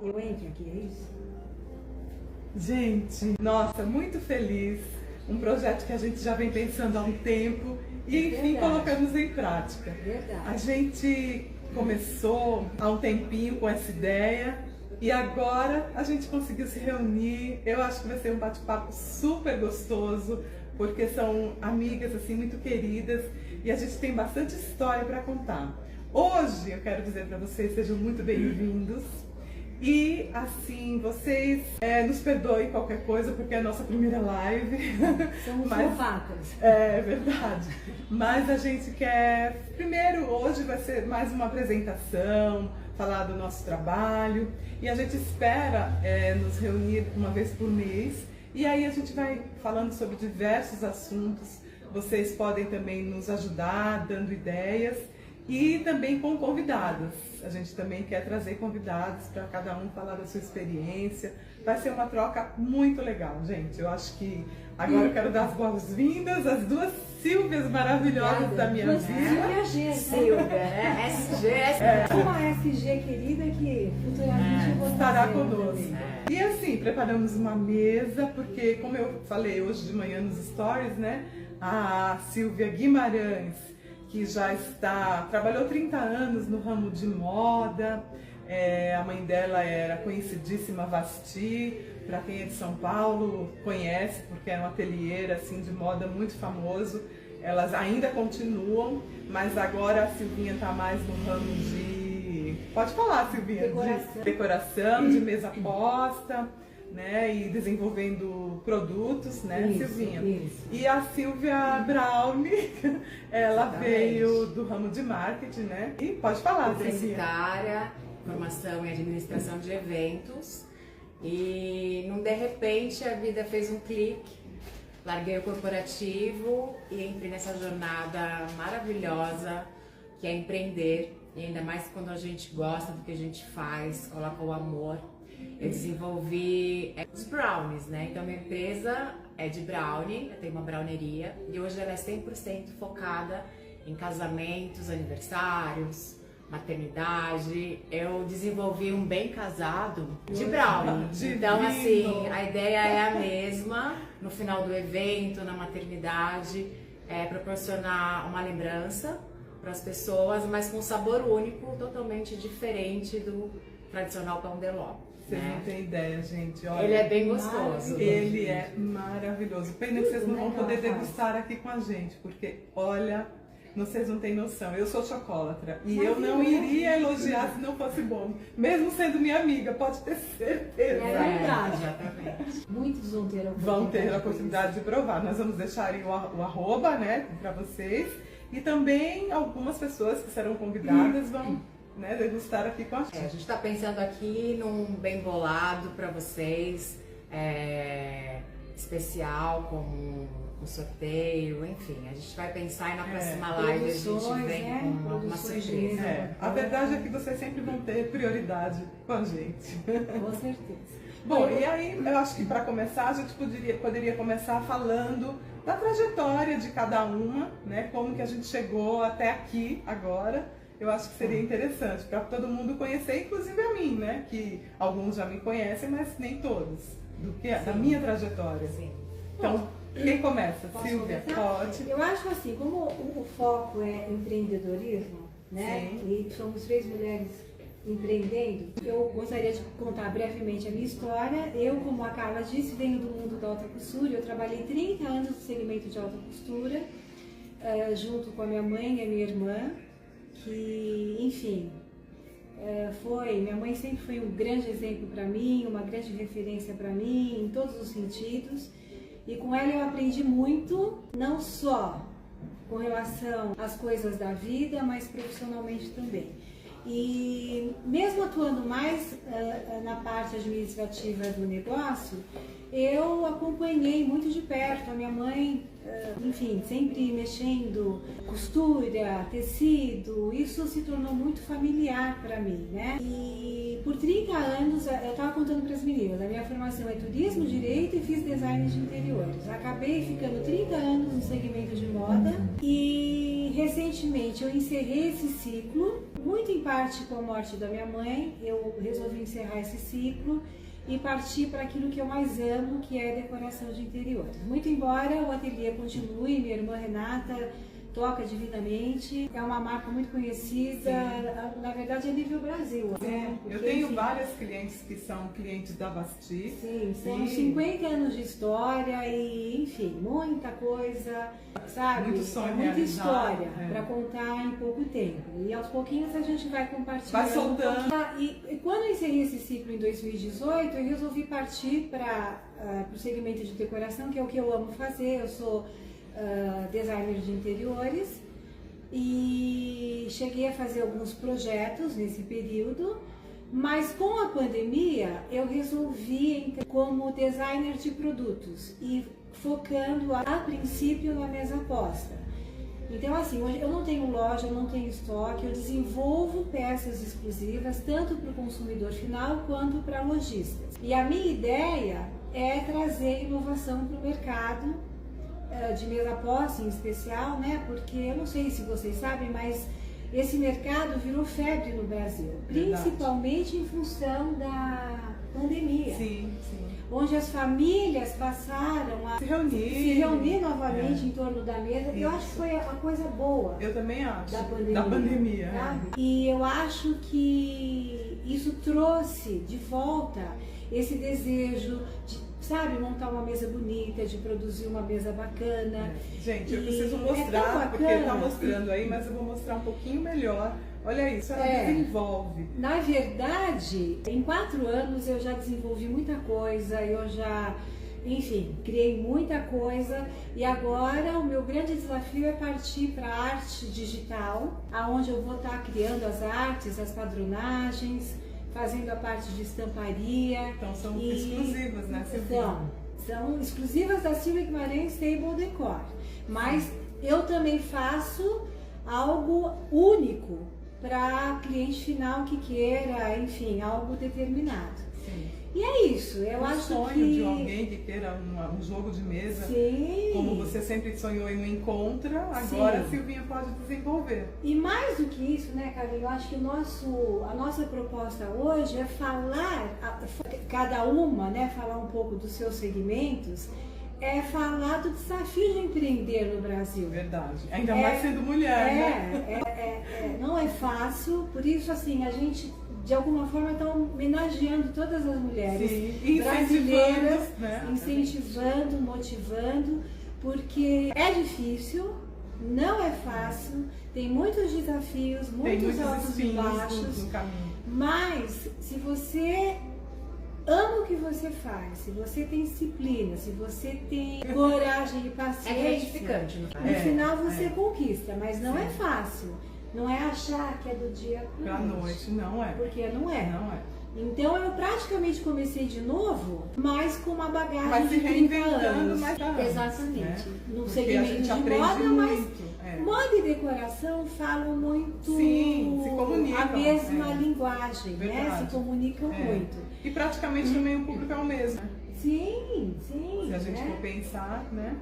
Eu entro aqui, é isso? Gente, nossa, muito feliz. Um projeto que a gente já vem pensando há um tempo e enfim colocamos em prática. Verdade. A gente começou há um tempinho com essa ideia e agora a gente conseguiu se reunir. Eu acho que vai ser um bate-papo super gostoso, porque são amigas assim muito queridas e a gente tem bastante história para contar. Hoje eu quero dizer para vocês, sejam muito bem-vindos. E assim, vocês nos perdoem qualquer coisa, porque é a nossa primeira live. Somos novatas. É verdade. Mas a gente quer, primeiro, hoje vai ser mais uma apresentação, falar do nosso trabalho. E a gente espera nos reunir uma vez por mês. E aí a gente vai falando sobre diversos assuntos. Vocês podem também nos ajudar, dando ideias. E também com convidadas. A gente também quer trazer convidados para cada um falar da sua experiência. Vai ser uma troca muito legal, gente. Eu acho que agora eu quero dar as boas-vindas às duas Silvias maravilhosas da minha vida. Silvia, né? SG. Uma SG querida que futuramente eu vou estará fazer conosco. também. E assim, preparamos uma mesa, porque como eu falei hoje de manhã nos stories, né? A Silvia Guimarães, que já trabalhou 30 anos no ramo de moda. A mãe dela era conhecidíssima Vasti, para quem é de São Paulo conhece, porque é um ateliê assim, de moda muito famoso. Elas ainda continuam, mas agora a Silvinha está mais no ramo de... Pode falar, Silvinha? Decoração. De decoração, de mesa posta, né, e desenvolvendo produtos, né, Isso, Silvinha? isso. E a Silvia Brownie, ela Exatamente. veio do ramo de marketing, né? E pode falar, Silvinha. Publicitária, formação em administração de eventos. E num de repente a vida fez um clique, larguei o corporativo e entrei nessa jornada maravilhosa que é empreender. E ainda mais quando a gente gosta do que a gente faz, coloca o amor. Eu desenvolvi os brownies, né? Então, minha empresa é de brownie, eu tenho uma browneria e hoje ela é 100% focada em casamentos, aniversários, maternidade. Eu desenvolvi um bem casado de brownie. Então, assim, a ideia é a mesma. No final do evento, na maternidade, proporcionar uma lembrança para as pessoas, mas com um sabor único, totalmente diferente do tradicional pão de ló. Vocês não têm ideia, gente. Olha, Ele é bem gostoso. Ele é maravilhoso. Pena que vocês não vão poder degustar aqui com a gente, porque, olha, vocês não têm noção. Eu sou chocolatra e eu não iria elogiar se não fosse bom. Mesmo sendo minha amiga, pode ter certeza. É verdade. Exatamente. Muitos Vão ter a oportunidade de provar. Nós vamos deixar aí o arroba, né, para vocês. E também algumas pessoas que serão convidadas vão, né, degustar aqui com a gente. A gente está pensando aqui num bem bolado para vocês, especial, como um sorteio, enfim. A gente vai pensar e na próxima live a gente vem com uma surpresa. A verdade é que vocês sempre vão ter prioridade com a gente. Com certeza. Bom, e aí eu acho que para começar a gente poderia começar falando da trajetória de cada uma, né? Como que a gente chegou até aqui agora. Eu acho que seria interessante para todo mundo conhecer, inclusive a mim, né? Que alguns já me conhecem, mas nem todos, da minha trajetória. Sim. Então, quem começa? Posso Silvia, começar? pode. Eu acho assim, como o foco é empreendedorismo, né? Sim. E somos 3 mulheres empreendendo, eu gostaria de contar brevemente a minha história. Eu, como a Carla disse, venho do mundo da alta costura. Eu trabalhei 30 anos no segmento de alta costura, junto com a minha mãe e a minha irmã, que, enfim, minha mãe sempre foi um grande exemplo para mim, uma grande referência para mim, em todos os sentidos. E com ela eu aprendi muito, não só com relação às coisas da vida, mas profissionalmente também. E mesmo atuando mais na parte administrativa do negócio, eu acompanhei muito de perto a minha mãe, enfim, sempre mexendo, costura, tecido. Isso se tornou muito familiar para mim, né? E por 30 anos, eu estava contando para as meninas, a minha formação é turismo, direito e fiz design de interiores. Acabei ficando 30 anos no segmento de moda e recentemente eu encerrei esse ciclo, muito muito em parte com a morte da minha mãe, eu resolvi encerrar esse ciclo e partir para aquilo que eu mais amo, que é decoração de interiores. Muito embora o ateliê continue, minha irmã Renata toca divinamente, é uma marca muito conhecida, na verdade é nível Brasil, né? Porque, eu tenho várias clientes que são clientes da Basti. Sim, são 50 anos de história e, enfim, muita coisa, sabe? Muito sonho muita realizado, história para contar em pouco tempo. E aos pouquinhos a gente vai compartilhando. Vai soltando. E quando eu encerrei esse ciclo em 2018, eu resolvi partir para o segmento de decoração, que é o que eu amo fazer. Eu sou designer de interiores e cheguei a fazer alguns projetos nesse período, mas com a pandemia eu resolvi entrar como designer de produtos e focando a princípio na mesa posta. Então assim, hoje eu não tenho loja, eu não tenho estoque, eu desenvolvo peças exclusivas tanto para o consumidor final quanto para lojistas. E a minha ideia é trazer inovação para o mercado de mesa posta em especial, né? Porque eu não sei se vocês sabem, mas esse mercado virou febre no Brasil, principalmente em função da pandemia. Sim, sim. Onde as famílias passaram a se reunir novamente em torno da mesa. Eu acho que foi a coisa boa. Eu também acho. Da pandemia. E eu acho que isso trouxe de volta esse desejo de, sabe, montar uma mesa bonita, de produzir uma mesa bacana. Gente, eu preciso mostrar, porque tá mostrando aí, mas eu vou mostrar um pouquinho melhor. Olha isso, ela desenvolve. Na verdade, em 4 anos eu já desenvolvi muita coisa, eu já, enfim, criei muita coisa e agora o meu grande desafio é partir para a arte digital, aonde eu vou estar criando as artes, as padronagens, fazendo a parte de estamparia. Então são exclusivas, né, Silvia? São exclusivas da Silvia Guimarães Table Decor. Mas eu também faço algo único para cliente final que queira, enfim, algo determinado. Sim. E é isso, eu acho que... O sonho de alguém que queira um jogo de mesa, como você sempre sonhou e não encontra, agora a Silvinha pode desenvolver. E mais do que isso, né, Carlinhos, eu acho que a nossa proposta hoje é falar, cada uma, né, falar um pouco dos seus segmentos, é falar do desafio de empreender no Brasil. Verdade, ainda mais sendo mulher, né? Não é fácil, por isso assim, a gente de alguma forma está homenageando todas as mulheres brasileiras, incentivando, motivando, porque é difícil, não é fácil, tem muitos desafios, muitos altos e baixos, mas se você ama o que você faz, se você tem disciplina, se você tem coragem e paciência, é gratificante, no final você conquista, mas não é fácil. Não é achar que é do dia pra noite, não é. Porque não é. Não é. Então eu praticamente comecei de novo, mas com uma bagagem de 30 anos. Exatamente. Né? No segmento de moda, mas moda e decoração falam muito se comunicam, a mesma linguagem, né? Se comunicam muito. E praticamente também o público é o mesmo. Sim. Se a gente for pensar, né?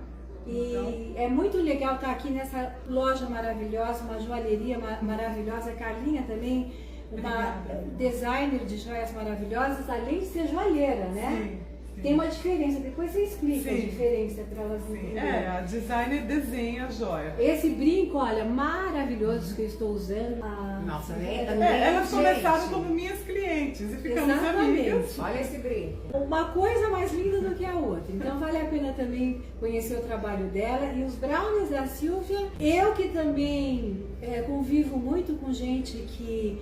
E é muito legal estar aqui nessa loja maravilhosa, uma joalheria maravilhosa. A Carlinha também, uma designer de joias maravilhosas, além de ser joalheira, né? Sim. Tem uma diferença, depois você explica a diferença para elas entenderem. A designer desenha a joia. Esse brinco, olha, maravilhoso que eu estou usando. Nossa, elas começaram como minhas clientes e ficamos amigas. Olha esse brinco. Uma coisa mais linda do que a outra. Então vale a pena também conhecer o trabalho dela. E os brownies da Silvia, eu que também convivo muito com gente que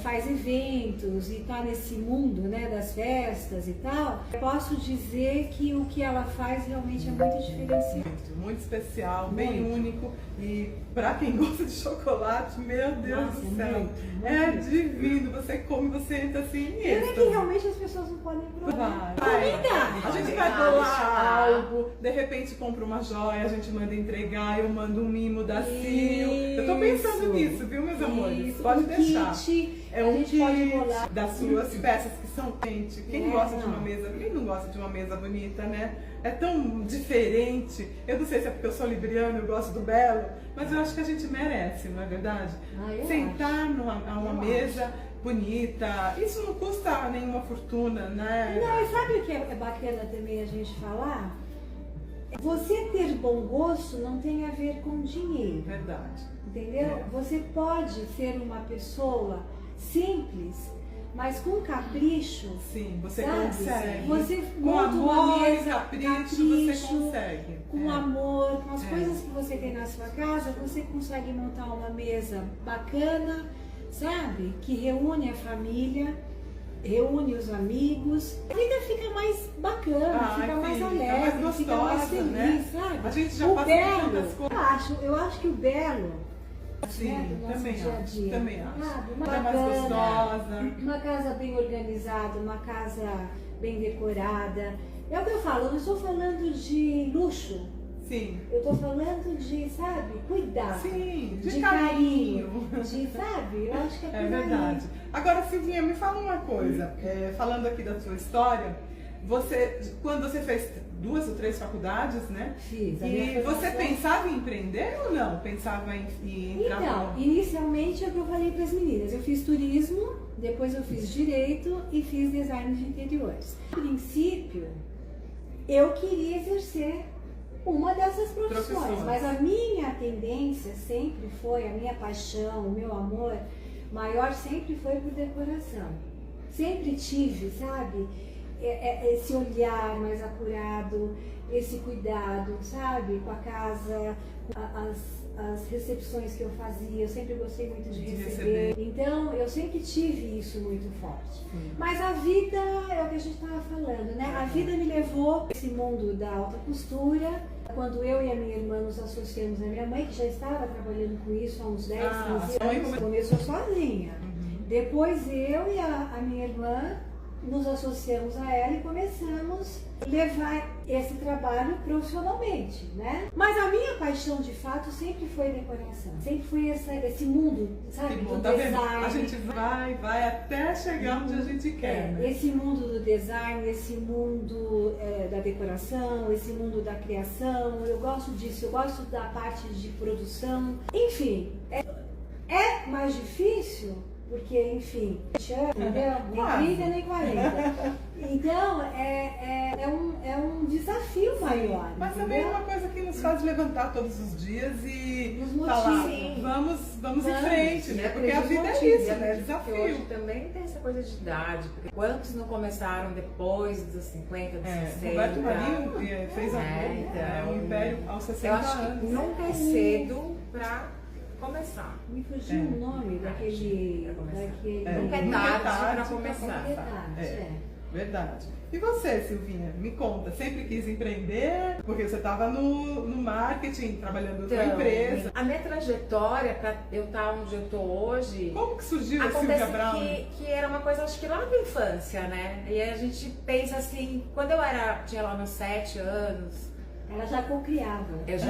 faz eventos e está nesse mundo, né, das festas e tal, posso dizer que o que ela faz realmente é muito diferenciado. Muito especial, bem único, e para quem gosta de chocolate, meu Deus do céu, é divino, você come, você entra assim em êxtase. É que realmente as pessoas não podem provar. A gente vai doar algo, de repente compra uma joia, a gente manda entregar, eu mando um mimo da Sil. Eu tô pensando nisso, viu, meus amores? Pode deixar. É um kit das suas peças que são, gente, quem gosta de uma mesa, quem não gosta de uma mesa bonita, né? É tão diferente. Eu não sei se é porque eu sou libriana, eu gosto do belo, mas eu acho que a gente merece, não é verdade? Sentar a uma mesa bonita, isso não custa nenhuma fortuna, né? Não, e sabe o que é bacana também a gente falar? Você ter bom gosto não tem a ver com dinheiro. Verdade. Entendeu? Você pode ser uma pessoa simples, mas com capricho. Sim, você sabe? consegue. Você com monta uma amor mesa, e capricho, você consegue. Com amor, com as coisas que você tem na sua casa, você consegue montar uma mesa bacana, sabe? Que reúne a família, reúne os amigos. A vida fica mais bacana, fica mais alegre, mais gostosa, fica mais feliz, né? sabe? A gente já o passa belo, tantas coisas. eu acho que o belo, sim, né, do nosso também dia a acho, dia, também acho. sabe? Uma mais gostosa. Uma casa bem organizada, uma casa bem decorada. É o que eu falo, eu não estou falando de luxo. Sim. Eu estou falando de, sabe, cuidado. Sim, de carinho. De, sabe? Eu acho que é por É verdade. Agora, Silvinha, me fala uma coisa. Falando aqui da sua história, quando você fez 2 ou 3 faculdades, né? Fiz. E você pensava em empreender ou não? Pensava em entrar Então, inicialmente é o que eu falei para as meninas. Eu fiz turismo, depois eu fiz direito e fiz design de interiores. A princípio, eu queria exercer uma dessas profissões, mas a minha tendência sempre foi, a minha paixão, o meu amor maior sempre foi por decoração. Sempre tive, sabe, esse olhar mais apurado, esse cuidado, sabe, com a casa, as recepções que eu fazia, eu sempre gostei muito de receber. Então, eu sempre tive isso muito forte. Mas a vida, é o que a gente estava falando, né? A vida me levou a esse mundo da alta costura. Quando eu e a minha irmã nos associamos à minha mãe, que já estava trabalhando com isso há uns 10, 15 anos, começou sozinha. Depois eu e a minha irmã nos associamos a ela e começamos a levar esse trabalho profissionalmente, né? Mas a minha paixão, de fato, sempre foi decoração. Sempre foi esse mundo, sabe, do design. A gente vai até chegar onde a gente quer, né? Esse mundo do design, esse mundo da decoração, esse mundo da criação. Eu gosto disso, eu gosto da parte de produção. Enfim, é mais difícil, porque, enfim, entendeu? Nem 30 nem 40. Então, é um desafio maior. Mas também é uma coisa que nos faz levantar todos os dias e nos falar, motiva. vamos em frente, né? Porque a vida é isso, né? Desafio. Hoje também tem essa coisa de idade. Porque quantos não começaram depois dos 50, dos 60? Roberto Marinho fez um império aos 60 eu acho anos. que nunca é cedo pra começar. Me fugiu o nome daquele... Nunca é tarde pra começar. Verdade. E você, Silvinha? Me conta, sempre quis empreender? Porque você estava no marketing, trabalhando numa empresa. A minha trajetória para eu estar onde eu estou hoje... Como que surgiu a Silvia Brown? Que era uma coisa, acho que lá da infância, né? E a gente pensa assim, quando eu tinha lá meus 7 anos... Ela já co-criava. Eu já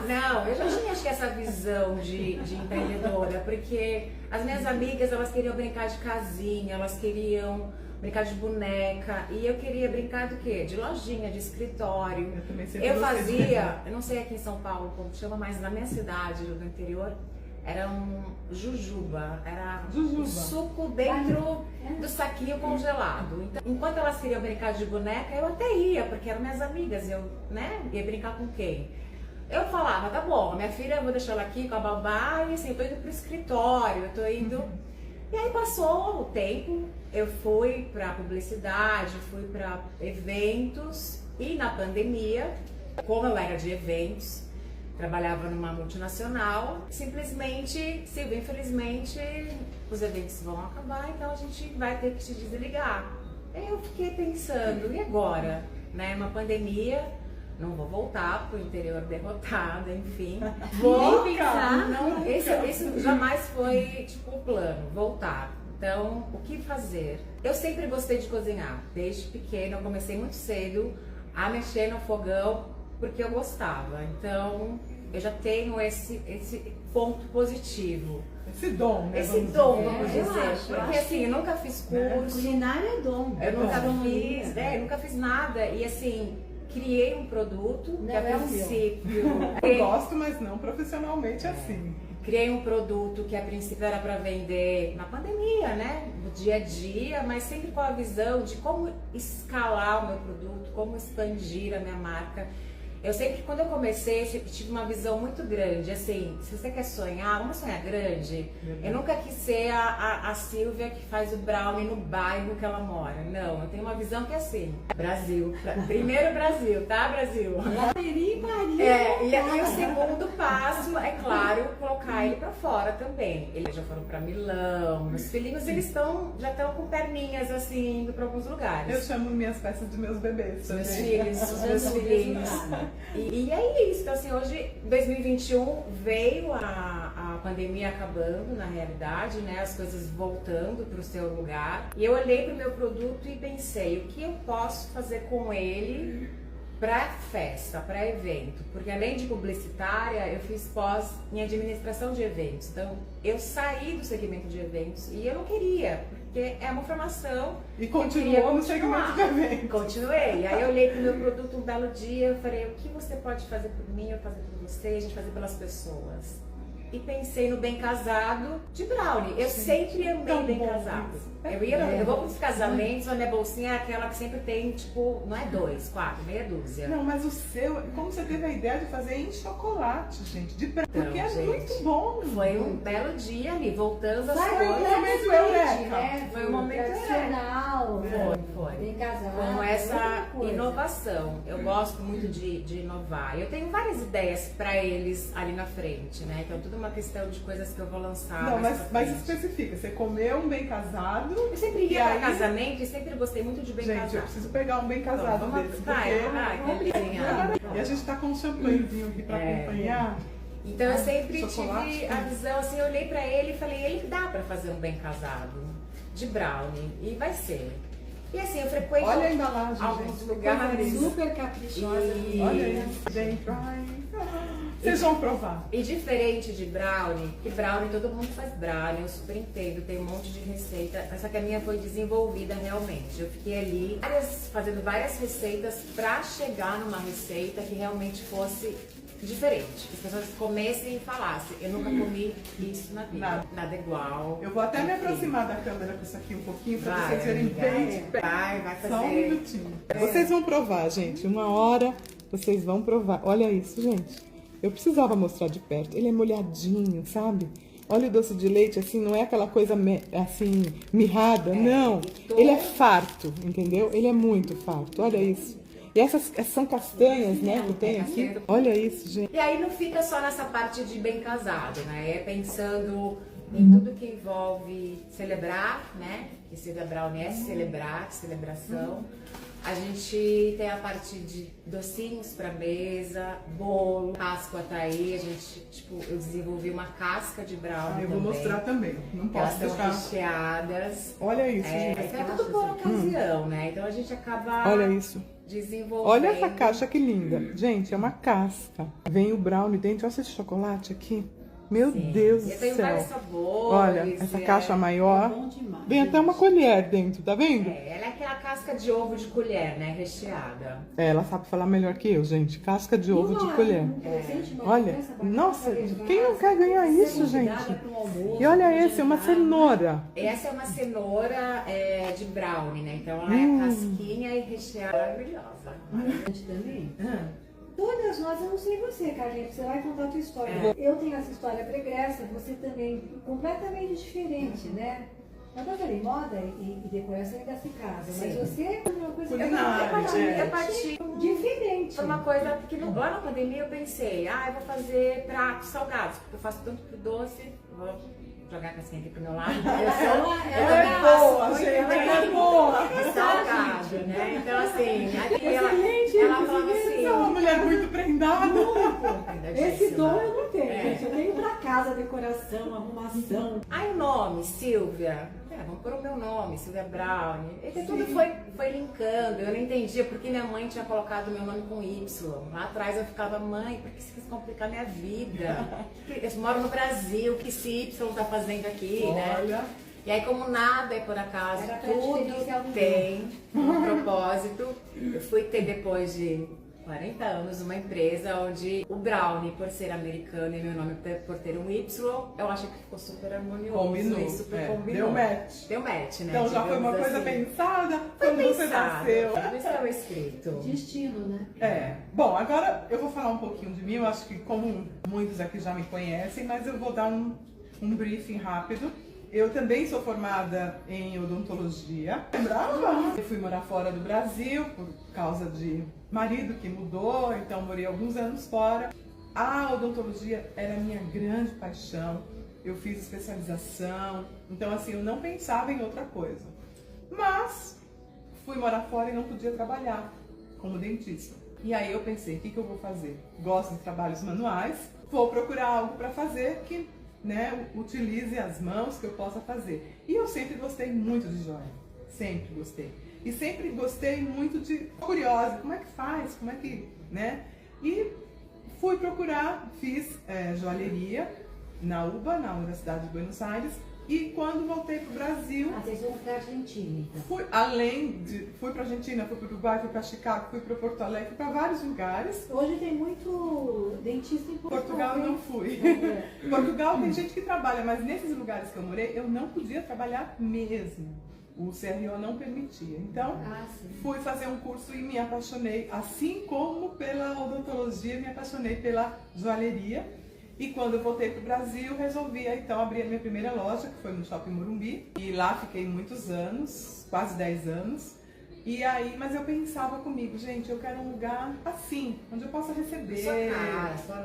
tinha, acho que essa visão de empreendedora, porque as minhas amigas, elas queriam brincar de casinha, elas queriam brincar de boneca, e eu queria brincar do quê? De lojinha, de escritório. Eu também sempre fazia, eu não sei aqui em São Paulo como chama, mas na minha cidade, do interior, era um jujuba, era um suco dentro do saquinho congelado. Então, enquanto elas queriam brincar de boneca, eu até ia, porque eram minhas amigas, eu, né, ia brincar com quem? Eu falava, tá bom, minha filha, eu vou deixar ela aqui com a babá, e assim, eu tô indo pro escritório, eu tô indo... E aí passou o tempo, eu fui pra publicidade, fui pra eventos, e na pandemia, como eu era de eventos, trabalhava numa multinacional, simplesmente, Silvia, infelizmente, os eventos vão acabar, então a gente vai ter que se desligar. Aí eu fiquei pensando, e agora? Né, uma pandemia, não vou voltar pro interior derrotada, enfim. Vou pensar, não, esse jamais foi tipo o plano, voltar. Então, o que fazer? Eu sempre gostei de cozinhar, desde pequena, eu comecei muito cedo a mexer no fogão, porque eu gostava. Então, eu já tenho ponto positivo. Esse dom, né? Esse dom, vamos eu dizer. acho, eu Porque acho assim, eu nunca fiz curso, Culinária é dom. eu nunca Gastronomia. fiz, eu nunca fiz nada. E assim, criei um produto que Não a é o meu. princípio. Eu gosto, mas não profissionalmente assim. Criei um produto que a princípio era para vender na pandemia, né? No dia a dia, mas sempre com a visão de como escalar o meu produto, como expandir a minha marca. Eu sempre, quando eu comecei, eu sempre tive uma visão muito grande, assim, se você quer sonhar, vamos sonhar grande. Eu nunca quis ser a Silvia que faz o brownie no bairro que ela mora. Não, eu tenho uma visão que é assim, Brasil, primeiro Brasil, tá, Brasil? E o segundo passo, é claro, colocar ele pra fora também. Eles já foram pra Milão, meus filhinhos, eles já estão com perninhas, assim, indo pra alguns lugares. Eu chamo minhas peças de meus bebês. Meus também. filhos, os meus filhinhos. E é isso. Então, assim, hoje, 2021, veio a pandemia acabando, na realidade, né? As coisas voltando para o seu lugar. E eu olhei para o meu produto e pensei, o que eu posso fazer com ele para festa, para evento? Porque além de publicitária, eu fiz pós em administração de eventos. Então, eu saí do segmento de eventos e eu não queria, porque é uma formação. E continuou no segmento de eventos. Continuei. E aí eu olhei pro meu produto um belo dia, eu falei, o que você pode fazer por mim, eu fazer por você, a gente fazer pelas pessoas. E pensei no Bem Casado de brownie. Eu sempre amei Tão Bem bom Casado. isso. Eu vou pros casamentos, a minha bolsinha é aquela que sempre tem, tipo, não é 2, 4, meia dúzia. Não, mas o seu, como você teve a ideia de fazer em chocolate, gente? Porque é gente, muito bom. Foi um belo dia ali, voltando às Foi um coisas. momento eureka. Né? Foi um momento tradicional. Foi. Bem casado. Com essa outra coisa. inovação. Eu gosto muito de inovar. Eu tenho várias ideias para eles ali na frente, né? Então, tudo uma questão de coisas que eu vou lançar. Não, mais mas pra frente. especifica. Você comeu um bem casado. Eu sempre E ia para aí- casamento e sempre gostei muito de bem Gente, eu casado. preciso pegar um bem casado Vamos desse. vai, Porque... que desenhar. E a gente tá com um champanhezinho aqui pra É. acompanhar. Então eu sempre Chocolate, tive sim. a visão assim, eu olhei pra ele e falei, ele dá pra fazer um bem casado de brownie e vai ser. E assim, eu frequento Olha a embalagem, alguns gente. lugares. Super caprichosa. E- Olha isso, gente. Ai, vocês vão provar. E diferente de brownie, que brownie todo mundo faz brownie, eu super entendo, tem um monte de receita, só que a minha foi desenvolvida realmente. Eu fiquei ali fazendo várias receitas pra chegar numa receita que realmente fosse diferente. As pessoas comessem e falassem, eu nunca comi isso na vida. Nada igual. Eu vou até me Enfim. aproximar da câmera com isso aqui um pouquinho pra Vai, vocês verem amiga. bem de perto. Vai fazer. Só um minutinho. Vocês vão provar, gente. Uma hora vocês vão provar. Olha isso, gente. Eu precisava mostrar de perto. Ele é molhadinho, sabe? Olha o doce de leite, assim, não é aquela coisa assim, mirrada, não. Ele é farto, entendeu? Ele é muito farto. Olha isso. E essas são castanhas, né, que tem aqui. Olha isso, gente. E aí não fica só nessa parte de bem casado, né? É pensando em tudo que envolve celebrar, né? Que Silvia Brownie é celebrar, celebração. A gente tem a parte de docinhos pra mesa, bolo, Páscoa tá aí. A gente, tipo, eu desenvolvi uma casca de brownie Eu vou também. mostrar também. Não Elas posso são deixar. recheadas. Olha isso, É, gente. é tudo por ocasião, né? Então a gente acaba Olha isso. desenvolvendo. Olha essa caixa que linda. Gente, é uma casca. Vem o brownie dentro. Olha esse chocolate aqui. Meu Deus do Eu tenho vários céu. sabores. Olha, essa caixa maior. Bom demais. Vem até uma colher dentro, tá vendo? Ela é aquela casca de ovo de colher, né? Recheada. É, ela sabe falar melhor que eu, gente. Casca de ovo de colher. Olha, nossa, quem não quer ganhar isso, gente? E olha esse, uma cenoura. Essa é uma cenoura de brownie, né? Então ela é casquinha e recheada maravilhosa. Também. Todas nós, eu não sei você, Carlinhos, você vai contar a tua história. Eu tenho essa história pregressa, você também, completamente diferente, né? Eu falei, moda e decoração ainda se casa, mas você é uma coisa Culinária, Eu parti diferente. Foi uma coisa que lá na pandemia eu pensei, eu vou fazer pratos salgados, porque eu faço tanto pro doce, vou jogar a casquinha aqui pro meu lado. Ela é boa, gente. Ela é boa. Salgado, né? Então assim, aí ela falava É uma assim. mulher muito prendada. prendada. Muito. Esse dom eu não tenho, É. gente. Eu tenho pra casa, decoração, arrumação. Aí o nome, Silvia. Vamos pôr o meu nome, Silvia Brown. E tudo foi linkando. Eu não entendia porque minha mãe tinha colocado meu nome com Y. Lá atrás eu ficava, mãe, por que você quis complicar minha vida? Eu moro no Brasil, o que esse Y tá fazendo aqui, né? Olha. E aí, como nada é por acaso, Era pra diferenciar o tudo tem um propósito. Eu fui ter, depois de 40 anos, uma empresa onde o Brownie, por ser americano e meu nome por ter um Y, eu acho que ficou super harmonioso. Combinou. E super combinou. Deu match. Deu match, né? Então já foi uma digamos coisa assim. pensada Foi quando você pensado. nasceu. Tudo estava escrito. Destino, né? É. Bom, agora eu vou falar um pouquinho de mim. Eu acho que como muitos aqui já me conhecem, mas eu vou dar um briefing rápido. Eu também sou formada em odontologia. Brava! Eu fui morar fora do Brasil por causa de marido que mudou, então morei alguns anos fora. A odontologia era a minha grande paixão. Eu fiz especialização, então assim, eu não pensava em outra coisa. Mas fui morar fora e não podia trabalhar como dentista. E aí eu pensei, o que eu vou fazer? Gosto de trabalhos manuais, vou procurar algo para fazer que, né, utilize as mãos, que eu possa fazer. E eu sempre gostei muito de joia, sempre gostei. E sempre gostei muito de curiosa, como é que faz, como é que, né? E fui procurar, fiz joalheria na UBA, na Universidade de Buenos Aires. E quando voltei para o Brasil, Vocês vão para a Argentina, então. fui para Argentina, fui para o Uruguai, fui para Chicago, fui para Porto Alegre, fui para vários lugares. Hoje tem muito dentista em Portugal eu não fui. Portugal tem gente que trabalha, mas nesses lugares que eu morei, eu não podia trabalhar mesmo. O CRO não permitia. Então, fui fazer um curso e me apaixonei, assim como pela odontologia, me apaixonei pela joalheria. E quando eu voltei para o Brasil, resolvi então abrir a minha primeira loja, que foi no Shopping Morumbi. E lá fiquei muitos anos, quase 10 anos. E aí, mas eu pensava comigo, gente, eu quero um lugar assim, onde eu possa receber,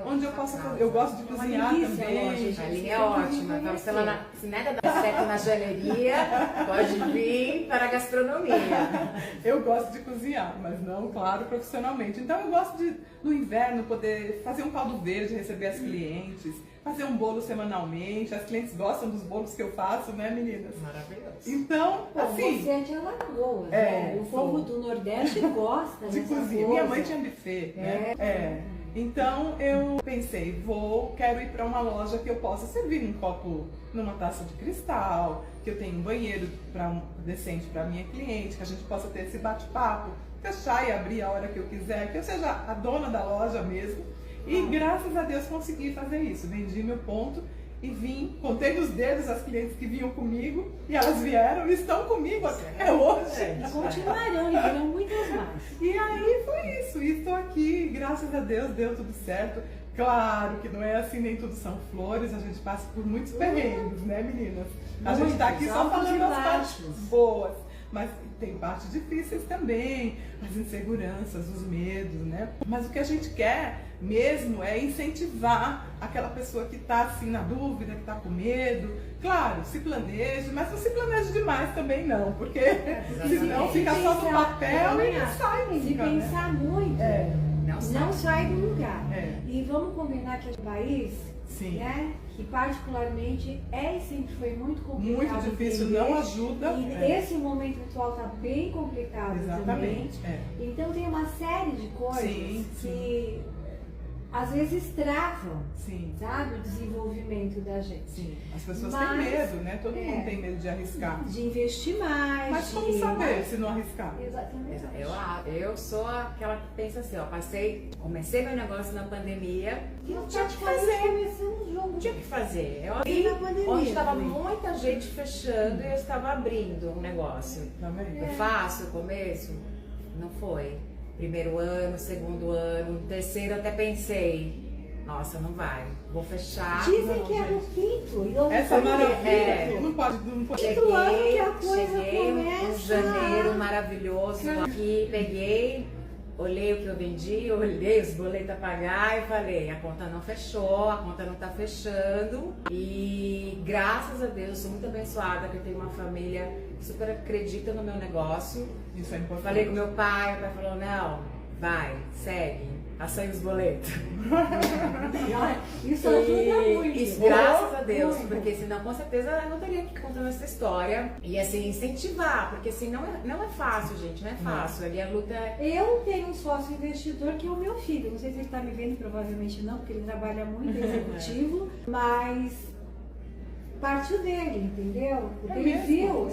onde eu possa fazer. Eu gosto de cozinhar também. A linha é ótima. Então, se nada dá certo na joalheria, pode vir para a gastronomia. Eu gosto de cozinhar, mas não, claro, profissionalmente. Então eu gosto de, no inverno, poder fazer um caldo verde, receber as clientes, fazer um bolo semanalmente. As clientes gostam dos bolos que eu faço, né, meninas? Maravilhoso. Então, assim... Você é de Alagoas, É, né? O povo do Nordeste gosta de dessa cozinha. coisa. Minha mãe tinha buffet, né? Então eu pensei, quero ir para uma loja que eu possa servir um copo numa taça de cristal, que eu tenha um banheiro decente para minha cliente, que a gente possa ter esse bate-papo, fechar e abrir a hora que eu quiser, que eu seja a dona da loja mesmo. E graças a Deus consegui fazer isso. Vendi meu ponto e vim, contei nos dedos as clientes que vinham comigo e elas vieram e estão comigo até hoje. Continuarão e virão muitas mais. E aí foi isso, e estou aqui, graças a Deus deu tudo certo. Claro que não é assim, nem tudo são flores, a gente passa por muitos perrengues, né, meninas? A gente está aqui só falando as partes boas, mas tem partes difíceis também, as inseguranças, os medos, né? Mas o que a gente quer mesmo é incentivar aquela pessoa que está assim na dúvida, que está com medo. Claro, se planeje, mas não se planeje demais também não, porque senão fica só no papel e não sai nunca, Se pensar muito, não sai do lugar. É. E vamos combinar que é um país, Sim. né, que particularmente e sempre foi muito complicado. Muito difícil, entender. não ajuda. E esse momento atual está bem complicado Exatamente. também. Então tem uma série de coisas que às vezes travam, sabe, o desenvolvimento da gente. Sim. As pessoas têm medo, né? Todo mundo tem medo de arriscar. De investir mais. Mas como saber se não arriscar? Exatamente. Eu sou aquela que pensa assim, ó, comecei meu negócio na pandemia e não tinha o que fazer. Não tinha o que fazer. Eu abri onde estava muita gente fechando e eu estava abrindo um negócio. Foi fácil o começo? Não foi. Primeiro ano, segundo ano, terceiro até pensei, nossa, não vai, vou fechar. Dizem que é no quinto. Essa maravilha, não pode. Cheguei em janeiro maravilhoso aqui, peguei, olhei o que eu vendi, olhei os boletos a pagar e falei, a conta não fechou, a conta não tá fechando. E graças a Deus, sou muito abençoada que eu tenho uma família que super acredita no meu negócio. Isso é importante. Falei com meu pai, o pai falou, não, vai, segue, assanha os boletos. Isso ajuda muito. Isso, graças a Deus, porque senão com certeza eu não teria que contar essa história. E assim, incentivar, porque assim, não é fácil, gente, não é fácil. Ali a luta é... Eu tenho um sócio investidor que é o meu filho. Não sei se ele está me vendo, provavelmente não, porque ele trabalha muito, é executivo, mas partiu dele, entendeu? Porque ele viu.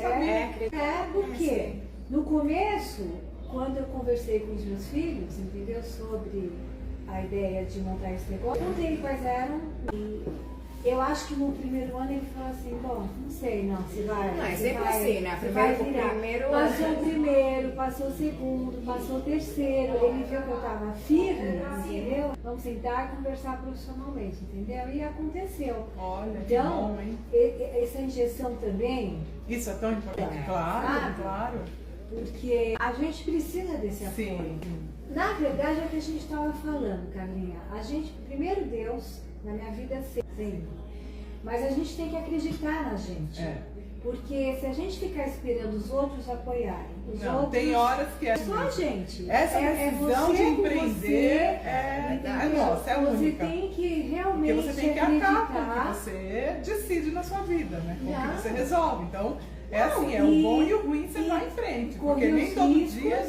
Porque no começo, quando eu conversei com os meus filhos, entendeu, sobre a ideia de montar esse negócio, eu contei quais eram e eu acho que no primeiro ano ele falou assim, bom, não sei, não, você vai... Não, é sempre assim, né? Primeiro Passou o primeiro, passou o segundo, passou o terceiro, ele viu que eu tava firme, entendeu? Vamos sentar e conversar profissionalmente, entendeu? E aconteceu. Olha, então, que bom, hein? Essa injeção também... Isso é tão importante, claro, claro. Porque a gente precisa desse apoio. Sim. Na verdade, é o que a gente estava falando, Carlinha. A gente, primeiro Deus, na minha vida sempre. Mas a gente tem que acreditar na gente. Porque se a gente ficar esperando os outros apoiarem, outros... Tem horas que é só a gente. Essa decisão de empreender é nossa, é única. Você tem que realmente porque você tem que acabar com o que você decide na sua vida, né? Com o que você resolve. Então, assim, o bom e o ruim você vai em frente. Porque nem todo dia é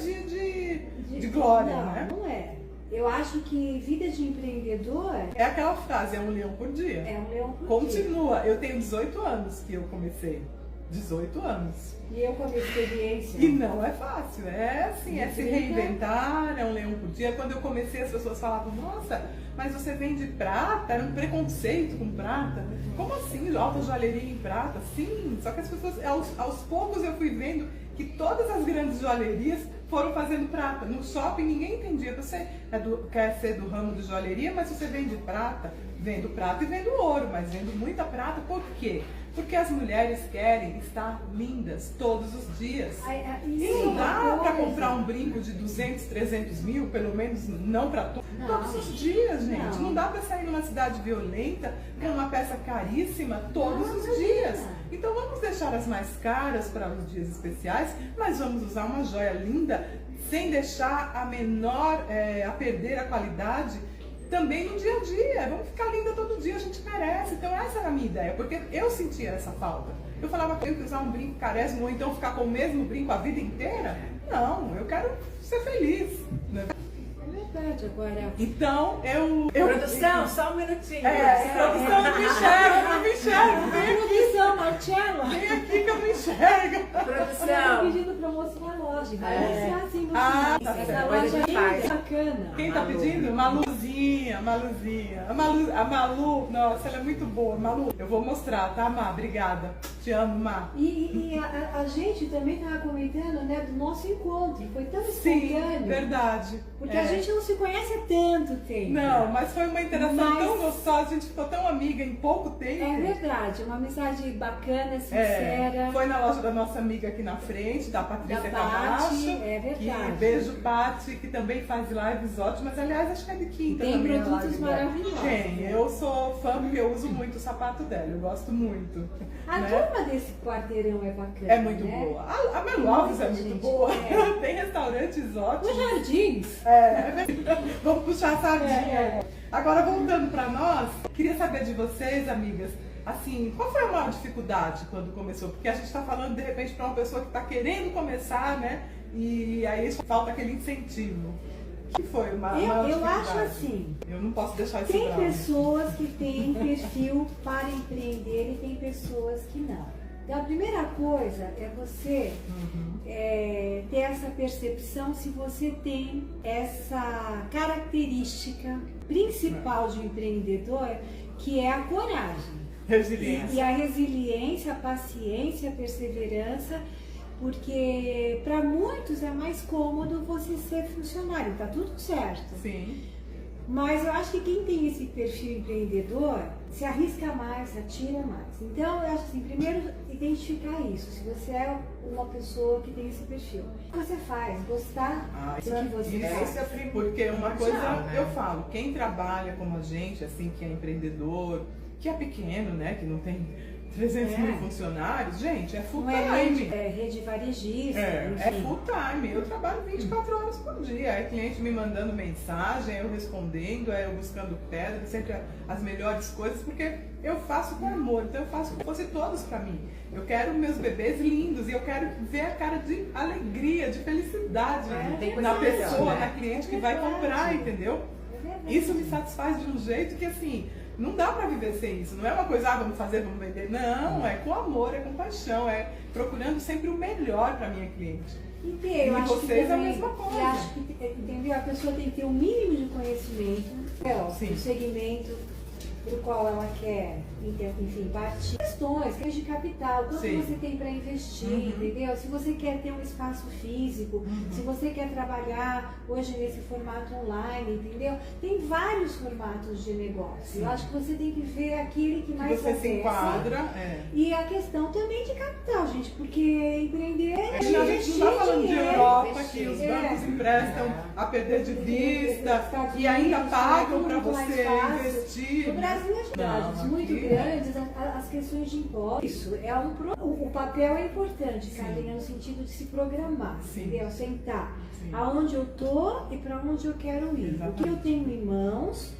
de glória, né? Não é. Eu acho que vida de empreendedor... É aquela frase, é um leão por dia. É um leão por dia. Continua. Eu tenho 18 anos que eu comecei. 18 anos. E eu com a minha experiência. E não é fácil, é assim, é se reinventar, é um leão por dia. Quando eu comecei, as pessoas falavam, nossa, mas você vende prata? Era um preconceito com prata. Como assim, alta joalheria em prata? Sim, só que as pessoas, aos poucos eu fui vendo que todas as grandes joalherias foram fazendo prata. No shopping ninguém entendia, você quer ser do ramo de joalheria, mas você vende prata, vendo prata e vendo ouro, mas vendo muita prata, por quê? Porque as mulheres querem estar lindas todos os dias. E não dá para comprar um brinco de 200, 300 mil, pelo menos não para todos os dias, gente. Não dá para sair numa cidade violenta com uma peça caríssima todos os dias. Então vamos deixar as mais caras para os dias especiais, mas vamos usar uma joia linda sem deixar a perder a qualidade. Também no dia a dia, vamos ficar linda todo dia, a gente merece. Então essa era a minha ideia, porque eu sentia essa falta. Eu falava que eu tenho que usar um brinco carésimo ou então ficar com o mesmo brinco a vida inteira. Não, eu quero ser feliz, né? É verdade, agora. Então eu Produção, só um minutinho. Produção, não me enxerga. Produção, Marcela. Vem aqui que eu não enxergo. Eu tô pedindo pra mostrar a loja. Vai mostrar assim, você. Essa loja é bacana. Quem tá pedindo? Maluzinha. A Malu, nossa, ela é muito boa. Malu, eu vou mostrar, tá, Má? Obrigada. Te amo, Má. E a gente também tava comentando, né, do nosso encontro. Foi tão espontâneo. Sim, verdade. Porque a gente não se conhece há tanto tempo. Não, mas foi uma interação tão gostosa, a gente ficou tão amiga em pouco tempo. É verdade, uma amizade bacana, sincera. Foi na loja da nossa amiga aqui na frente, da Patrícia Camacho. É verdade. Beijo, Pati, que também faz lives ótimas. Aliás, acho que é de quinta tem também. Tem produtos maravilhosos. Tem, eu sou fã porque eu uso muito o sapato dela, eu gosto muito. A turma desse quarteirão é bacana. É muito boa. A Melu Alves é muito boa. Tem restaurantes ótimos. Os jardins. Vamos puxar a sardinha. Agora, voltando para nós, queria saber de vocês, amigas, assim, qual foi a maior dificuldade quando começou? Porque a gente está falando, de repente, para uma pessoa que está querendo começar, né? E aí falta aquele incentivo. O que foi uma maior dificuldade? Eu acho assim. Eu não posso deixar isso Tem bravo. pessoas que têm perfil para empreender e tem pessoas que não. Então, a primeira coisa é você ter essa percepção se você tem essa característica principal de empreendedor, que é a coragem. Resiliência. E a resiliência, a paciência, a perseverança, porque para muitos é mais cômodo você ser funcionário, tá tudo certo. Sim. Mas eu acho que quem tem esse perfil empreendedor se arrisca mais, se atira mais. Então, eu acho assim, primeiro identificar isso. Se você é uma pessoa que tem esse perfil. O que você faz? Gostar do que você faz. Isso é porque uma coisa eu falo, quem trabalha como a gente, assim, que é empreendedor, que é pequeno, né, que não tem 300 mil funcionários, gente, é full Não time. é rede varejista, É enfim. full time. Eu trabalho 24 horas por dia. É cliente me mandando mensagem, eu respondendo, eu buscando pedra, sempre as melhores coisas, porque eu faço com amor. Então eu faço como se fosse todos pra mim. Eu quero meus bebês lindos e eu quero ver a cara de alegria, de felicidade na pessoa, na cliente que vai comprar, entendeu? Isso me satisfaz de um jeito que, assim, não dá pra viver sem isso. Não é uma coisa, vamos fazer, vamos vender. Não, é com amor, é com paixão, é procurando sempre o melhor pra minha cliente. Entendeu? Eu E acho que vocês também, a mesma coisa. eu acho que, entendeu? A pessoa tem que ter um mínimo de conhecimento do segmento do qual ela quer, enfim, partir. Questões de capital, quanto você tem para investir, entendeu? Se você quer ter um espaço físico, se você quer trabalhar hoje nesse formato online, entendeu? Tem vários formatos de negócio. Eu acho que você tem que ver aquele que mais você se enquadra. E a questão também de capital, gente, porque empreender a gente não está falando de Europa, que os bancos emprestam a perder de vista e ainda pagam para você investir. No Brasil, as cidades muito grandes, as questões de impostos, isso é o papel é importante, Carlinha, no sentido de se programar, entendeu? Sentar aonde eu tô e para onde eu quero ir. O que eu tenho em mãos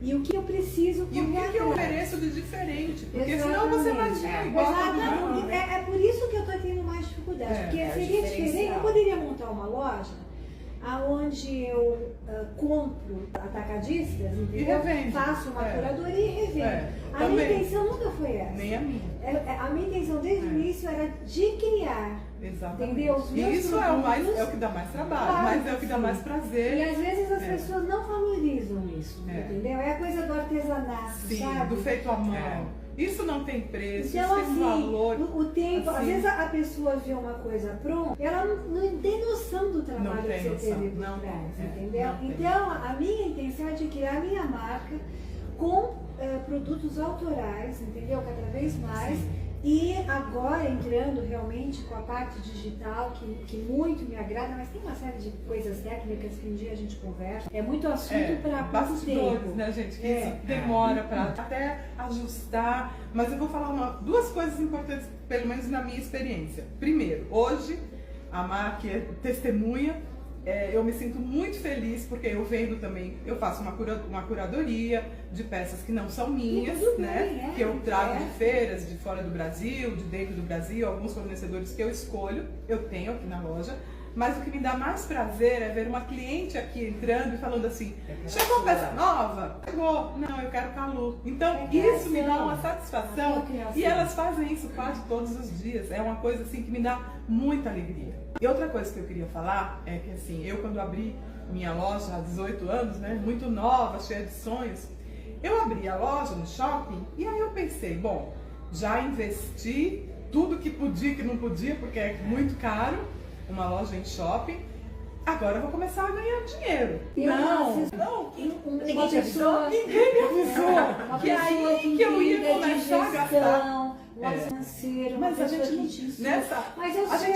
e o que eu preciso correr atrás. E o que eu ofereço de diferente, porque senão você vai ser igual a todo mundo. É por isso que eu tô tendo mais dificuldade, porque seria diferente. Eu poderia montar uma loja aonde eu compro atacadistas, entendeu? Faço uma curadoria e revendo. A minha intenção nunca foi essa. Nem a minha. A minha intenção desde o início era de criar. Exatamente. Entendeu? Os meus isso é o que dá mais trabalho, mas é o que dá mais prazer. E às vezes as pessoas não valorizam isso, entendeu? É a coisa do artesanato, sabe? Do feito à mão. Isso não tem preço, então, isso tem valor. O tempo, às vezes a pessoa vê uma coisa pronta, ela não tem noção do trabalho que você teve por trás, entendeu? Então, a minha intenção é de criar a minha marca com produtos autorais, entendeu? Cada vez mais. E agora entrando realmente com a parte digital, que muito me agrada, mas tem uma série de coisas técnicas que um dia a gente conversa. É muito assunto para pouco tempo. Né, gente? Que isso demora para até ajustar. Mas eu vou falar duas coisas importantes, pelo menos na minha experiência. Primeiro, hoje, a Má, que é testemunha, eu me sinto muito feliz porque eu vendo também, eu faço uma curadoria de peças que não são minhas, né? Que eu trago de feiras de fora do Brasil, de dentro do Brasil, alguns fornecedores que eu escolho, eu tenho aqui na loja. Mas o que me dá mais prazer é ver uma cliente aqui entrando e falando assim: chegou peça nova? Chegou. Não, eu quero Calu. Então isso me dá uma satisfação e elas fazem isso quase todos os dias. É uma coisa assim que me dá muita alegria. E outra coisa que eu queria falar é que assim, eu quando abri minha loja há 18 anos, né, muito nova, cheia de sonhos, eu abri a loja no shopping e aí eu pensei, bom, já investi tudo que podia, que não podia, porque é muito caro, uma loja em shopping, agora eu vou começar a ganhar dinheiro. Ninguém te avisou? Ninguém me avisou. Que aí que eu ia começar a gastar. Financeiro, mas a gente